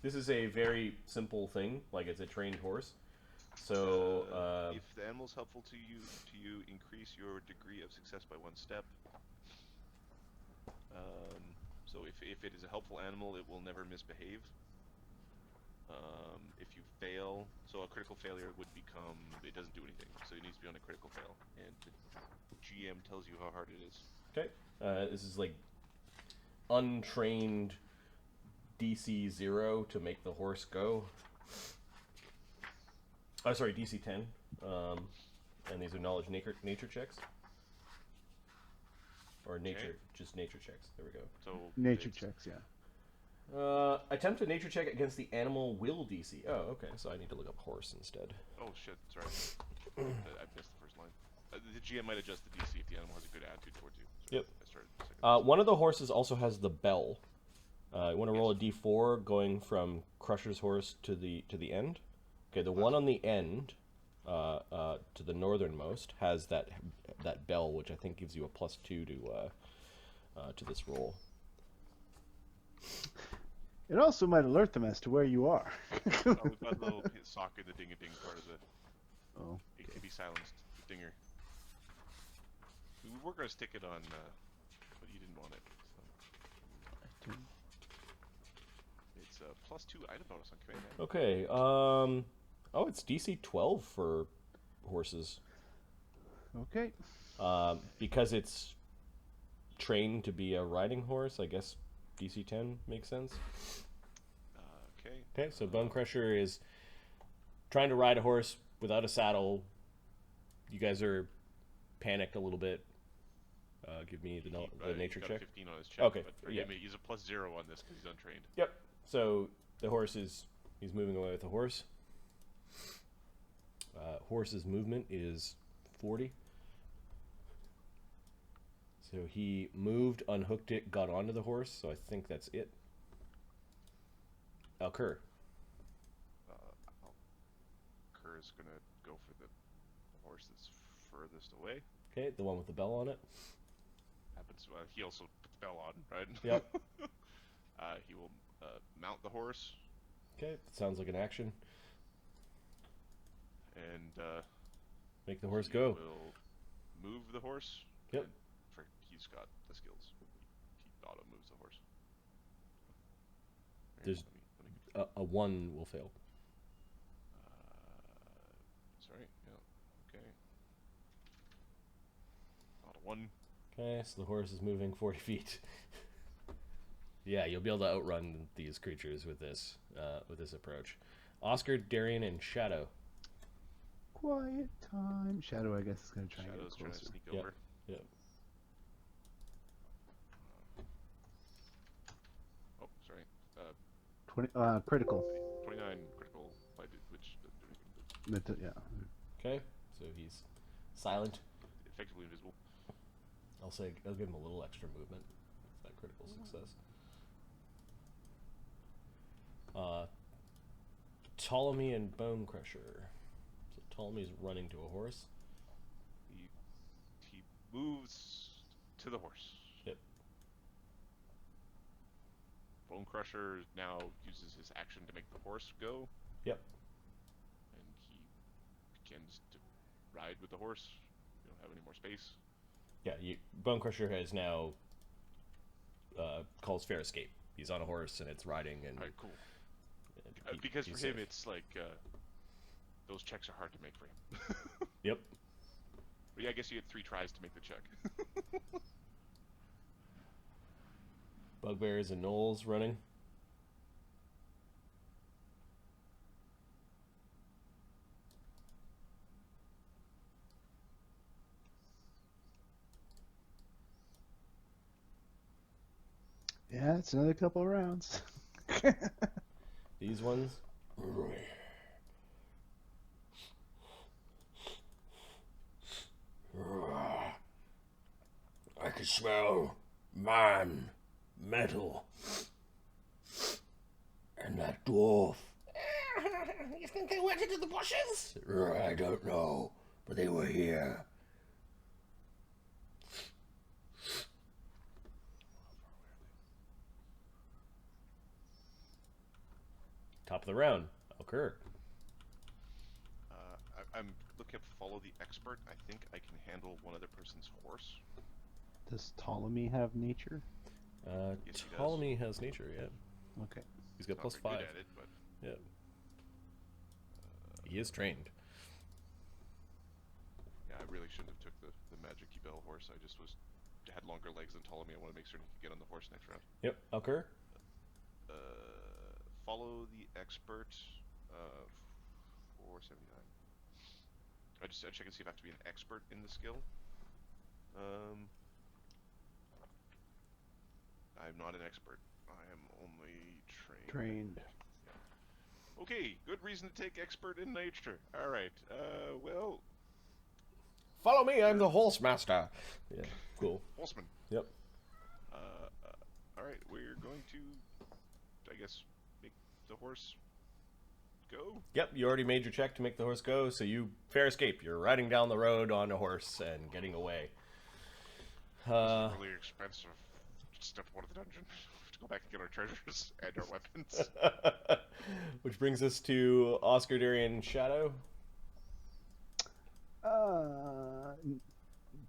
This is a very simple thing, like it's a trained horse. So, if the animal is helpful to you increase your degree of success by 1 step. So if it is a helpful animal, it will never misbehave. If you fail, so a critical failure would become, it doesn't do anything, so it needs to be on a critical fail, and the GM tells you how hard it is. okay. This is like untrained DC 0 to make the horse go. Oh, sorry, DC 10. And these are knowledge nature checks. Or nature, just nature checks. There we go. So Nature checks, yeah. Attempt a nature check against the animal will DC. Oh, okay. So I need to look up horse instead. Oh shit, that's right. I missed the first line. The GM might adjust the DC if the animal has a good attitude towards you. So Yep. I started second. One of the horses also has the bell. You want to roll a D4 going from Crusher's horse to the end. Okay, the one on the end, to the northernmost, has that bell, which I think gives you a +2 to this roll. It also might alert them as to where you are. Oh, we've got a little sock in the ding-a-ding part of the. Oh. It can be silenced. The dinger. We were going to stick it on, but you didn't want it. So. It's a +2 item bonus on command. Okay. Oh, it's DC 12 for horses. Okay. Because it's trained to be a riding horse, I guess DC 10 makes sense. Okay. Okay, so Bone Crusher is trying to ride a horse without a saddle. You guys are panicked a little bit. Give me the nature he's got check. 15 on his check. Okay, But for yeah. him, he's a +0 on this because he's untrained. Yep. So the horse he's moving away with the horse. Horse's movement is 40. So he moved, unhooked it, got onto the horse. So I think that's it. Alcur. Kerr is gonna go for the horse that's furthest away. Okay, the one with the bell on it. Happens. He also put the bell on, right? Yep. He will mount the horse Okay, sounds like an action. and Make the horse he go. will move the horse. Yep. And he's got the skills. He auto moves the horse. Here, There's let me a 1 will fail. sorry. Yeah. Okay. Auto 1. Okay, so the horse is moving 40 feet. Yeah, you'll be able to outrun these creatures with this approach. Oscar, Darian, and Shadow. Quiet time. Shadow, I guess, is going to try and Shadow's get trying to closer. sneak Yep. over. Yep. Oh, sorry. 20, critical. 29 critical. Which doesn't do anything. Yeah. Okay, so he's silent. Effectively invisible. I'll give him a little extra movement. It's that critical success. Ptolemy and Bone Crusher. So Ptolemy's running to a horse. He moves to the horse. Yep. Bone Crusher now uses his action to make the horse go, Yep. and he begins to ride with the horse. You don't have any more space. Yeah, Bone Crusher has now calls fair escape. He's on a horse and it's riding and Alright, cool. and Because he's for him, safe. it's like those checks are hard to make for him. Yep. But yeah, I guess you had 3 tries to make the check. Bugbears and gnolls running. Yeah, it's another couple of rounds. These ones. I can smell man, metal, and that dwarf. You think they went into the bushes? I don't know, but they were here. Top of the round, occur. I'm looking at follow the expert. I think I can handle one other person's horse. Does Ptolemy have nature? Yes, he does. Ptolemy has nature, yeah. Okay. He's got Not +5. very good at it, but Yeah. He is trained. yeah, I really shouldn't have took the magic bell horse. I just had longer legs than Ptolemy. I want to make certain he could get on the horse next round. Yep, occur. Follow the expert. 479. I check and see if I have to be an expert in the skill. I'm not an expert. I am only trained. Yeah. Okay, good reason to take expert in nature. All right. Well. Follow me, I'm the horse master. Yeah, cool. Horseman. Yep. All right, we're going to, I guess, make the horse go. Yep, you already made your check to make the horse go, so you fair escape. You're riding down the road on a horse and getting away. This is really expensive. Step one of the dungeon. We have to go back and get our treasures and our weapons. Which brings us to Oscar, Darian, Shadow.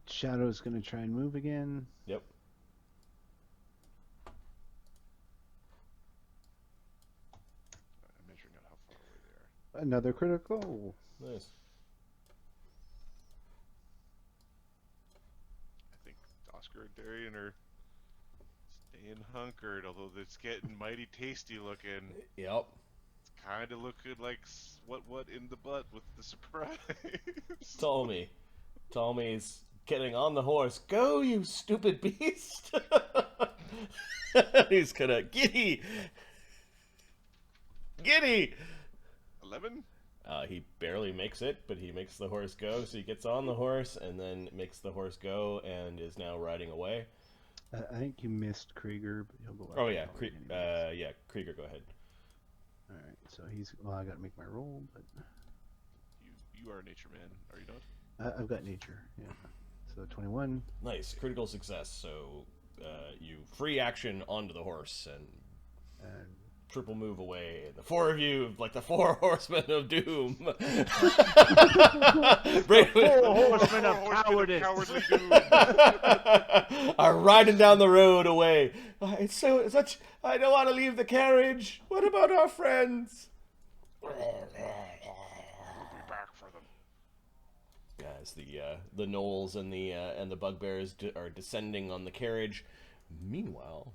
Shadow's gonna try and move again. Yep. I'm measuring out how far away they are. Another critical. Nice. I think Oscar and Darian are staying hunkered, although it's getting mighty tasty looking. Yep. It's kind of looking like what in the butt with the surprise. Ptolemy's getting on the horse. Go, you stupid beast! He's gonna giddy. 11? He barely makes it, but he makes the horse go. So he gets on the horse and then makes the horse go and is now riding away. I think you missed Krieger, but he'll go. Oh yeah, Krieger, go ahead. All right, so he's. Well, I gotta make my roll, but You are a nature man, are you not? I've got nature. Yeah. So 21. Nice, critical success. So you free action onto the horse and triple move away. And the four of you, like the four horsemen of doom. Four horsemen of cowardice. Cowardly doom. Are riding down the road away. It's such. I don't want to leave the carriage. What about our friends? We'll be back for them. As the gnolls and the bugbears are descending on the carriage. Meanwhile,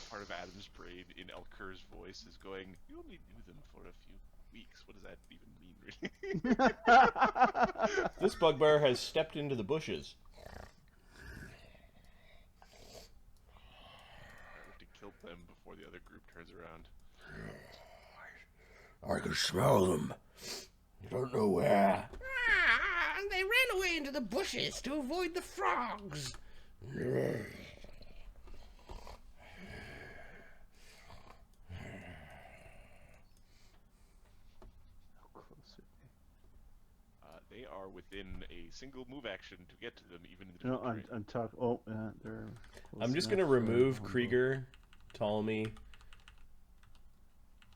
part of Adam's brain in Elker's voice is going, "You only knew them for a few weeks. What does that even mean, really?" this bugbear has stepped into the bushes. I have to kill them before the other group turns around. I can smell them. You don't know where. They ran away into the bushes to avoid the frogs. They are within a single move action to get to them, even in the No, different terrain. I'm talking. Oh, they're. I'm just gonna remove Krieger, Ptolemy,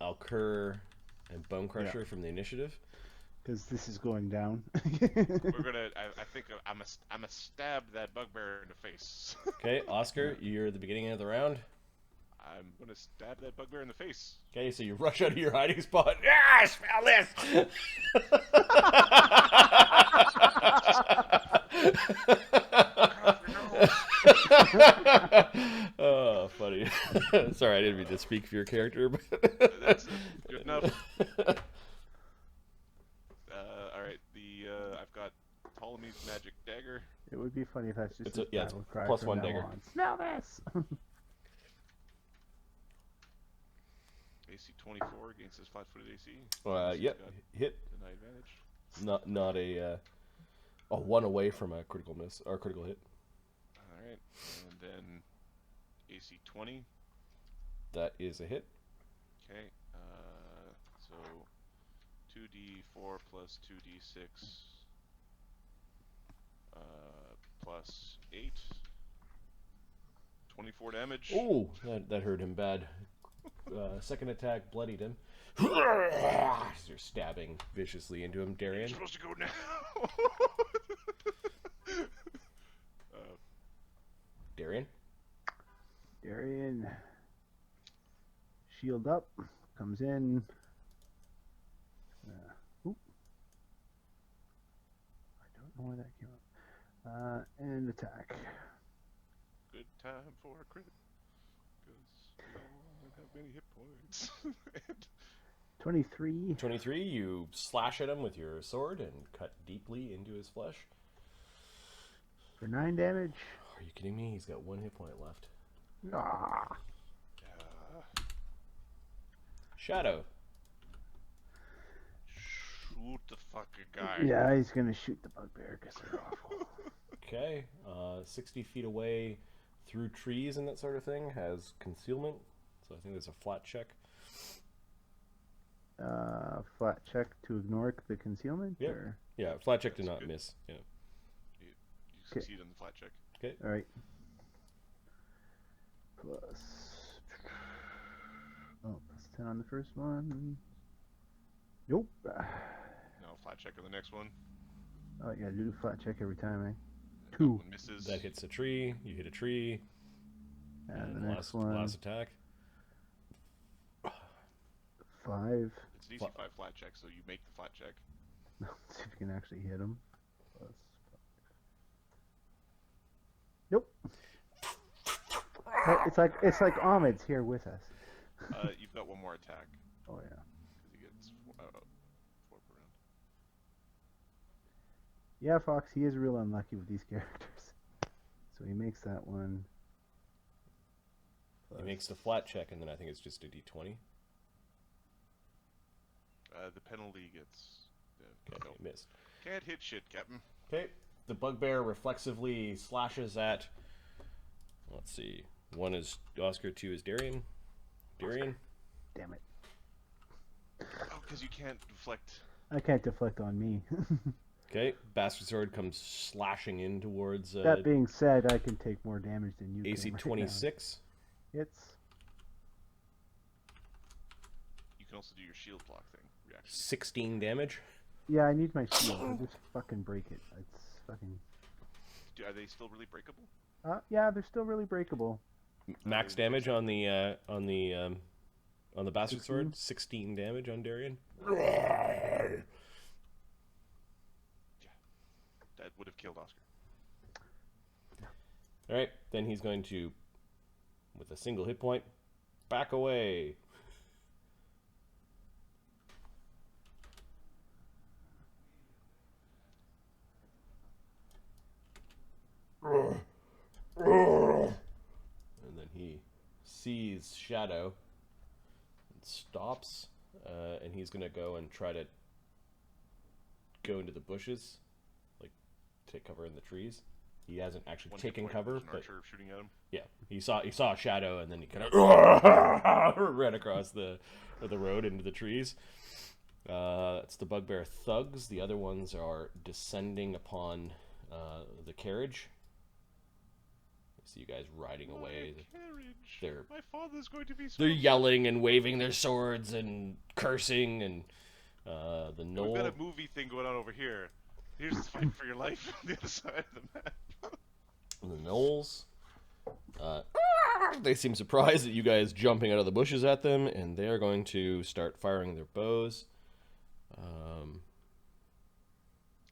Alcur, and Bonecrusher from the initiative. Because this is going down. We're gonna. I think I'm a stab that bugbear in the face. Okay, Oscar, you're at the beginning of the round. I'm gonna stab that bugbear in the face. Okay, so you rush out of your hiding spot. Yeah, smell this! Oh, funny. Sorry, I didn't mean to speak for your character, but That's good enough. All right, I've got Ptolemy's magic dagger. It would be funny if that's just It's his it's battle cry plus from one now dagger. on. Smell this! AC 24 against his 5-footed AC. Yep, Got hit. deny advantage. Not a one away from a critical miss or critical hit. All right, and then AC 20. That is a hit. Okay, so 2d4 plus 2d6 plus 8. 24 damage. Oh, that hurt him bad. Second attack bloodied him. You're stabbing viciously into him, You're Darian. supposed to go now. Darian. Darian. Shield up. Comes in. Oop. I don't know where that came up. And attack. Good time for a crit. Because we don't have many hit points. And 23. 23, you slash at him with your sword and cut deeply into his flesh. For 9 damage. Are you kidding me? He's got 1 hit point left. Ah. Shadow. Shoot the fucking guy. Yeah, he's gonna shoot the bugbear because they're awful. Okay, 60 feet away through trees and that sort of thing has concealment. So I think there's a flat check. Flat check to ignore the concealment? Yep. Or? Yeah, flat check did That's not good. miss. Yeah. You succeed on the flat check. Okay. Alright. Plus. Oh, plus 10 on the first one. Nope. No, flat check on the next one. Oh, yeah, do the flat check every time, eh? That 2. one misses. That hits a tree. You hit a tree. And the last, next one. last attack. 5. It's an DC 5 flat check, so you make the flat check. Let's see if we can actually hit him. Plus 5. Nope. It's like Ahmed's here with us. You've got one more attack. Oh yeah. Because he gets 4 per round. Yeah, Fox, he is real unlucky with these characters. So he makes that one. He makes the flat check, and then I think it's just a d20. The penalty gets... Okay, no. he missed. Can't hit shit, Captain. Okay, the bugbear reflexively slashes at... Let's see. 1 is Oscar, 2 is Darian. Darian. Damn it. Oh, because you can't deflect. I can't deflect on me. Okay, Bastard Sword comes slashing in towards That being said, I can take more damage than you AC can right 26. now. Hits. You can also do your shield block thing. Reaction. 16 damage. Yeah, I need my shield. I just fucking break it. It's fucking... Are they still really breakable? Yeah, they're still really breakable. Max damage on the Bastard Sword. 16 damage on Darian. That would have killed Oscar. Alright, then he's going to, with a single hit point, back away. And then he sees Shadow and stops, and he's going to go and try to go into the bushes, like take cover in the trees. He hasn't actually One taken hit point, cover, there's an but archer shooting at him. yeah, he saw a shadow, and then he kind of ran across the road into the trees. It's the bugbear thugs. The other ones are descending upon the carriage. See you guys riding away. Carriage. My father's going to be so They're yelling and waving their swords and cursing, and the knoll. We've got a movie thing going on over here. Here's the fight for your life on the other side of the map. The gnolls. They seem surprised at you guys jumping out of the bushes at them, and they are going to start firing their bows. Can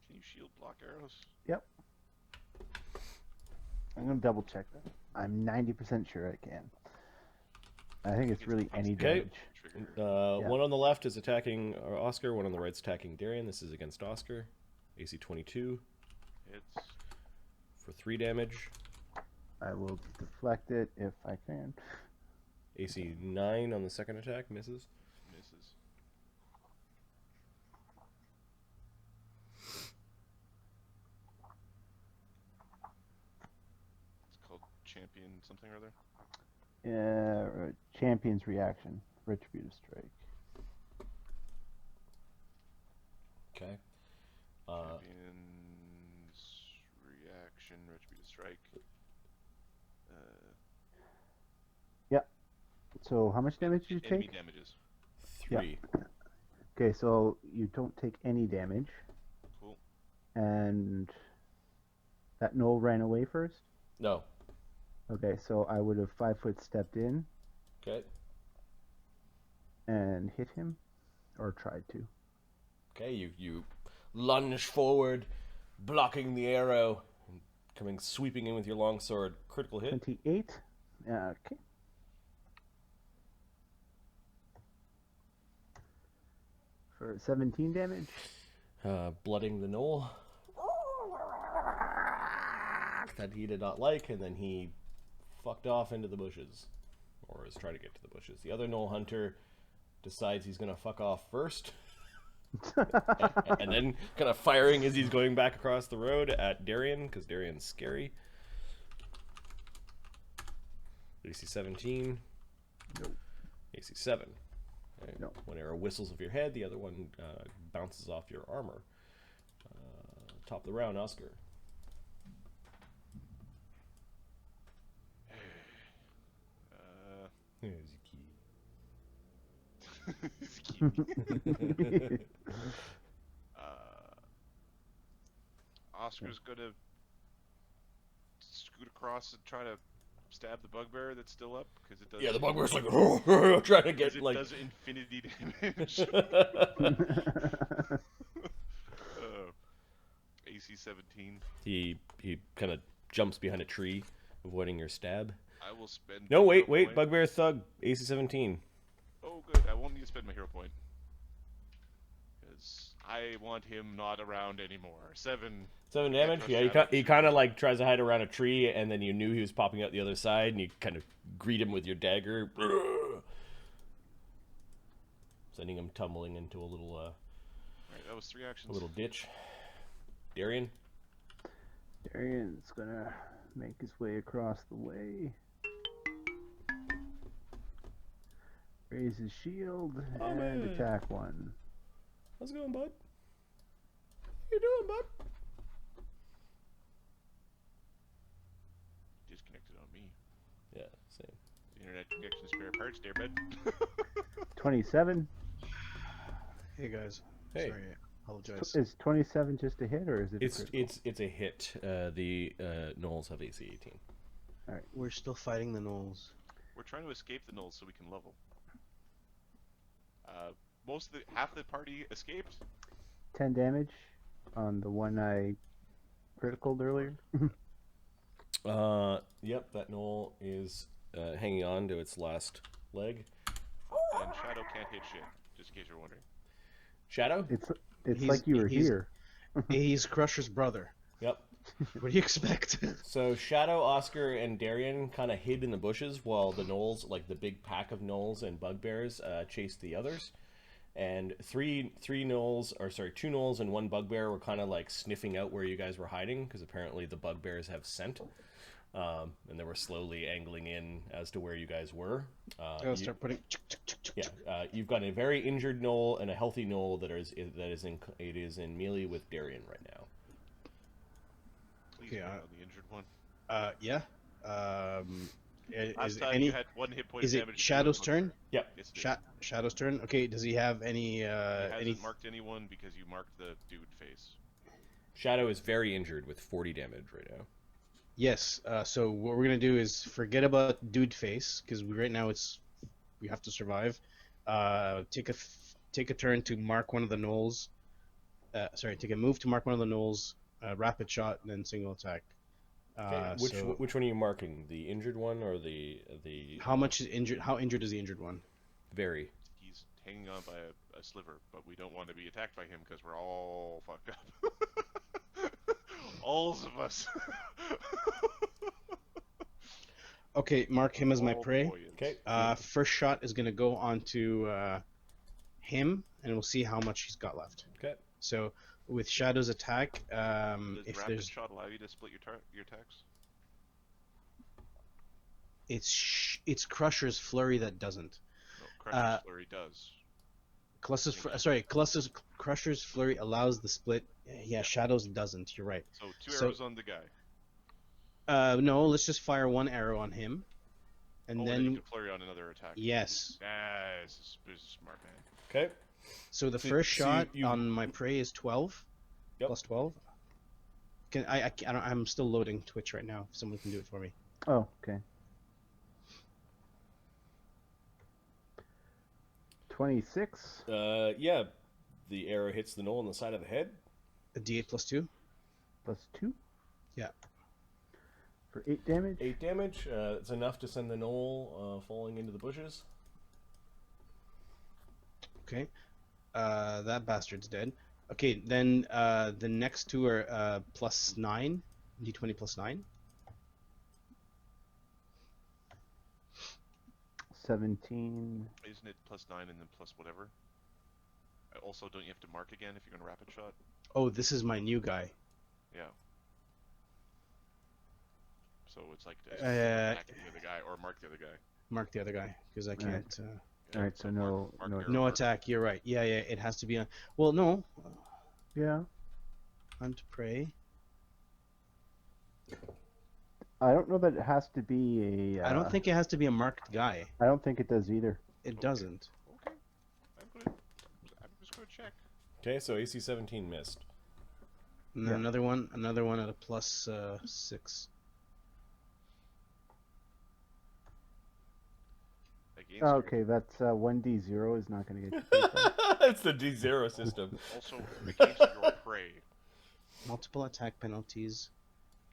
you shield block arrows? Yep. I'm gonna double check that. I'm 90% sure I can. I think it's really any Okay. damage. Trigger. Yeah. One on the left is attacking Oscar. One on the right is attacking Darian. This is against Oscar. AC 22 Hits. for 3 damage. I will deflect it if I can. AC 9 on the second attack. Misses. Misses. It's called champion something or other. Champion's reaction. Retributive strike. Okay. Champion's reaction, retributive strike. So how much damage did you Enemy take? damages. 3. Okay, so you don't take any damage. Cool. And that gnoll ran away first? No. Okay, so I would have 5-foot stepped in Okay. and hit him. Or tried to. Okay, you lunge forward, blocking the arrow, and coming sweeping in with your longsword. Critical hit. 28. Okay. For 17 damage. Blooding the gnoll. That he did not like, and then he fucked off into the bushes. Or is trying to get to the bushes. The other gnoll hunter decides he's gonna fuck off first. And then kind of firing as he's going back across the road at Darian, because Darian's scary. AC 17. Nope. AC 7. Okay. Nope. One arrow whistles off your head, the other one bounces off your armor. Top of the round, Oscar. Here's your key. Oscar's gonna scoot across and try to stab the bugbear that's still up because it does. Yeah, the bugbear's like trying to get it like. does infinity damage. AC 17. He kind of jumps behind a tree, avoiding your stab. I will spend. No, my wait, hero point. bugbear thug, AC 17. Oh, good. I won't need to spend my hero point because I want him not around anymore. 7. 7 damage. Yeah, he kind of like tries to hide around a tree, and then you knew he was popping out the other side, and you kind of greet him with your dagger, sending him tumbling into a little Right, that was 3 actions. a little ditch. Darian. Darian's gonna make his way across the way. Raise his shield and man. attack one. How's it going, bud? How you doing, bud? Disconnected on me. Yeah, same. Internet connection spare parts there, bud. 27. Hey guys. Hey. Sorry, I apologize. Is 27 just a hit, or is it? It's a hit. The Knolls have AC 18. We're still fighting the gnolls. We're trying to escape the gnolls so we can level. Half the party escaped. 10 damage on the one I criticaled earlier. Yep, that Knoll is hanging on to its last leg. And Shadow can't hit shit, just in case you're wondering. Shadow? It's He's- like you were he's- here. He's Crusher's brother. Yep. What do you expect? So Shadow, Oscar, and Darian kind of hid in the bushes while the Knolls, like the big pack of Knolls and bugbears, chased the others. And two Knolls and one bugbear were kind of like sniffing out where you guys were hiding, because apparently the bugbears have scent. And they were slowly angling in as to where you guys were. I'll start putting. You've got a very injured Knoll and a healthy Knoll that is in melee with Darian right now. Please Okay, put on the injured one. Yeah. Last Is time any? you had 1 hit point Is of it damage. Shadow's turn? Yep. Yes, it is. Shadow's turn. Okay. Does he have any? He hasn't Any? marked anyone because you marked the dude face. Shadow is very injured with 40 damage right now. Yes. So what we're gonna do is forget about dude face because right now we have to survive. Take a turn to mark one of the gnolls. Take a move to mark one of the gnolls. Rapid shot, and then single attack. Okay, So which one are you marking? The injured one or the how much is injured? How injured is the injured one? very? He's hanging on by a sliver, but we don't want to be attacked by him because we're all fucked up. All of us. Okay, mark him as my All prey. boyans. Okay. First shot is gonna go onto him, and we'll see how much he's got left. Okay. So with Shadow's attack, Does if rapid there's shot allow you to split your attacks? it's Crusher's flurry that doesn't. No, Crusher's flurry does. Crusher's flurry allows the split. Yeah, Shadow's doesn't. You're right. So two So- arrows on the guy. No, let's just fire one arrow on him, and Oh, then you can flurry on another attack. yes. Nice. This is a smart man. Okay. So the So- first so shot you- on my prey is 12. Yep. Plus 12. Can I don't, I'm still loading Twitch right now. If someone can do it for me. Oh, okay. 26 Yeah, the arrow hits the knoll on the side of the head. A D8 plus 2. plus 2. Yeah. For 8 damage. 8 damage. It's enough to send the knoll falling into the bushes. Okay. That bastard's dead. Okay, then the next two are plus 9. D20 plus 9. 17. Isn't it plus 9 and then plus whatever? Also, don't you have to mark again if you're going to rapid shot? Oh, this is my new guy. Yeah. So it's like to attack the other guy or mark the other guy. Mark the other guy because I Right. can't. Yeah, Alright, so no- mark no- your No mark. attack. You're right. Yeah, it has to be on. Well, no. Yeah. Hunt prey. I don't know that it has to be a. I don't think it has to be a marked guy. I don't think it does either. It doesn't. Okay. I'm just going to check. Okay, so AC 17 missed. And then Yeah. another one at a plus 6. Against Okay, that's 1d0 is not going to get you. too far. It's the D0 system. Also, against your prey, Multiple attack penalties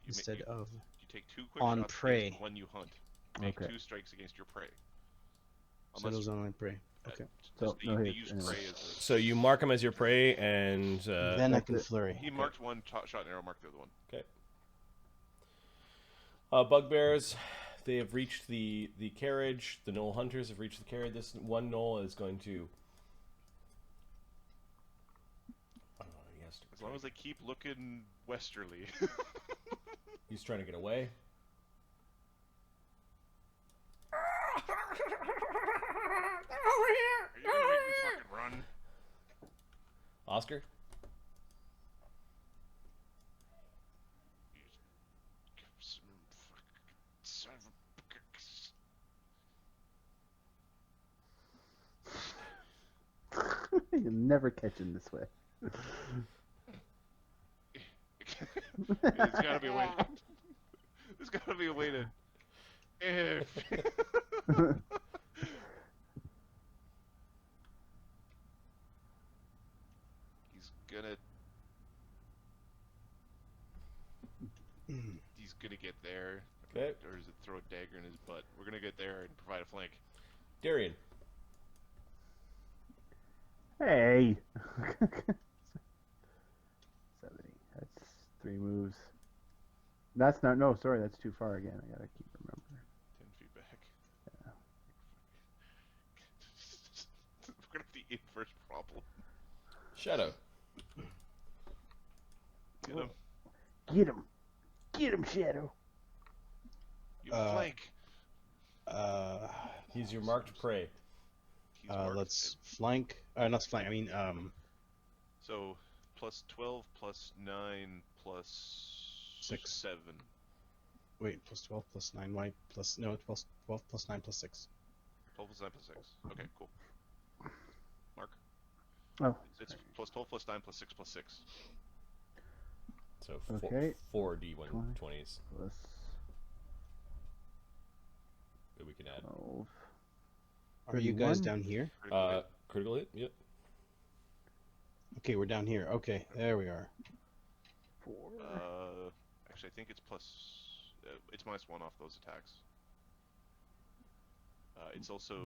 you, instead of. you take 2 quick On shots prey. against one you hunt. Make Okay. 2 strikes against your prey. Shadows on my prey. Okay. So, the, no the hits, use anyway. prey is So you mark him as your prey, and Then I that's can it. flurry. he marked one shot and arrow, marked the other one. bugbears. They have reached the carriage. The knoll hunters have reached the carriage. This one knoll is going to. He has to. As long as they keep looking westerly. He's trying to get away. Over here! Are you gonna make me fucking run? Oscar. Son of a... You'll never catch him this way. There's gotta be a way. There's gotta be a way to. If he's gonna. He's gonna get there. Okay. Or is it throw a dagger in his butt? We're gonna get there and provide a flank. Darian. Hey! 70. That's 3 moves. That's not. No, sorry, that's too far again. I gotta keep remembering. 10 feet back. Yeah. We're gonna have the inverse problem. Shadow. Get him. Get him! Get him, Shadow! You flank. He's your marked prey. He's marked. Let's flank. Not flank. I mean, So, plus 12, plus 9, plus 6. 7. wait, plus 12, plus 9. Why? Plus no, plus 12, plus 9, plus 6. 12 plus 9 plus 6. Okay, cool. Mark. Oh, It's plus 12 plus 9 plus 6 plus 6. So Okay. 4 D120s plus that we can add. 12. Are you guys 31? down here? Critical hit. Critical hit. Yep. Okay, we're down here. Okay, there we are. 4. Actually, I think it's plus it's -1 off those attacks. It's also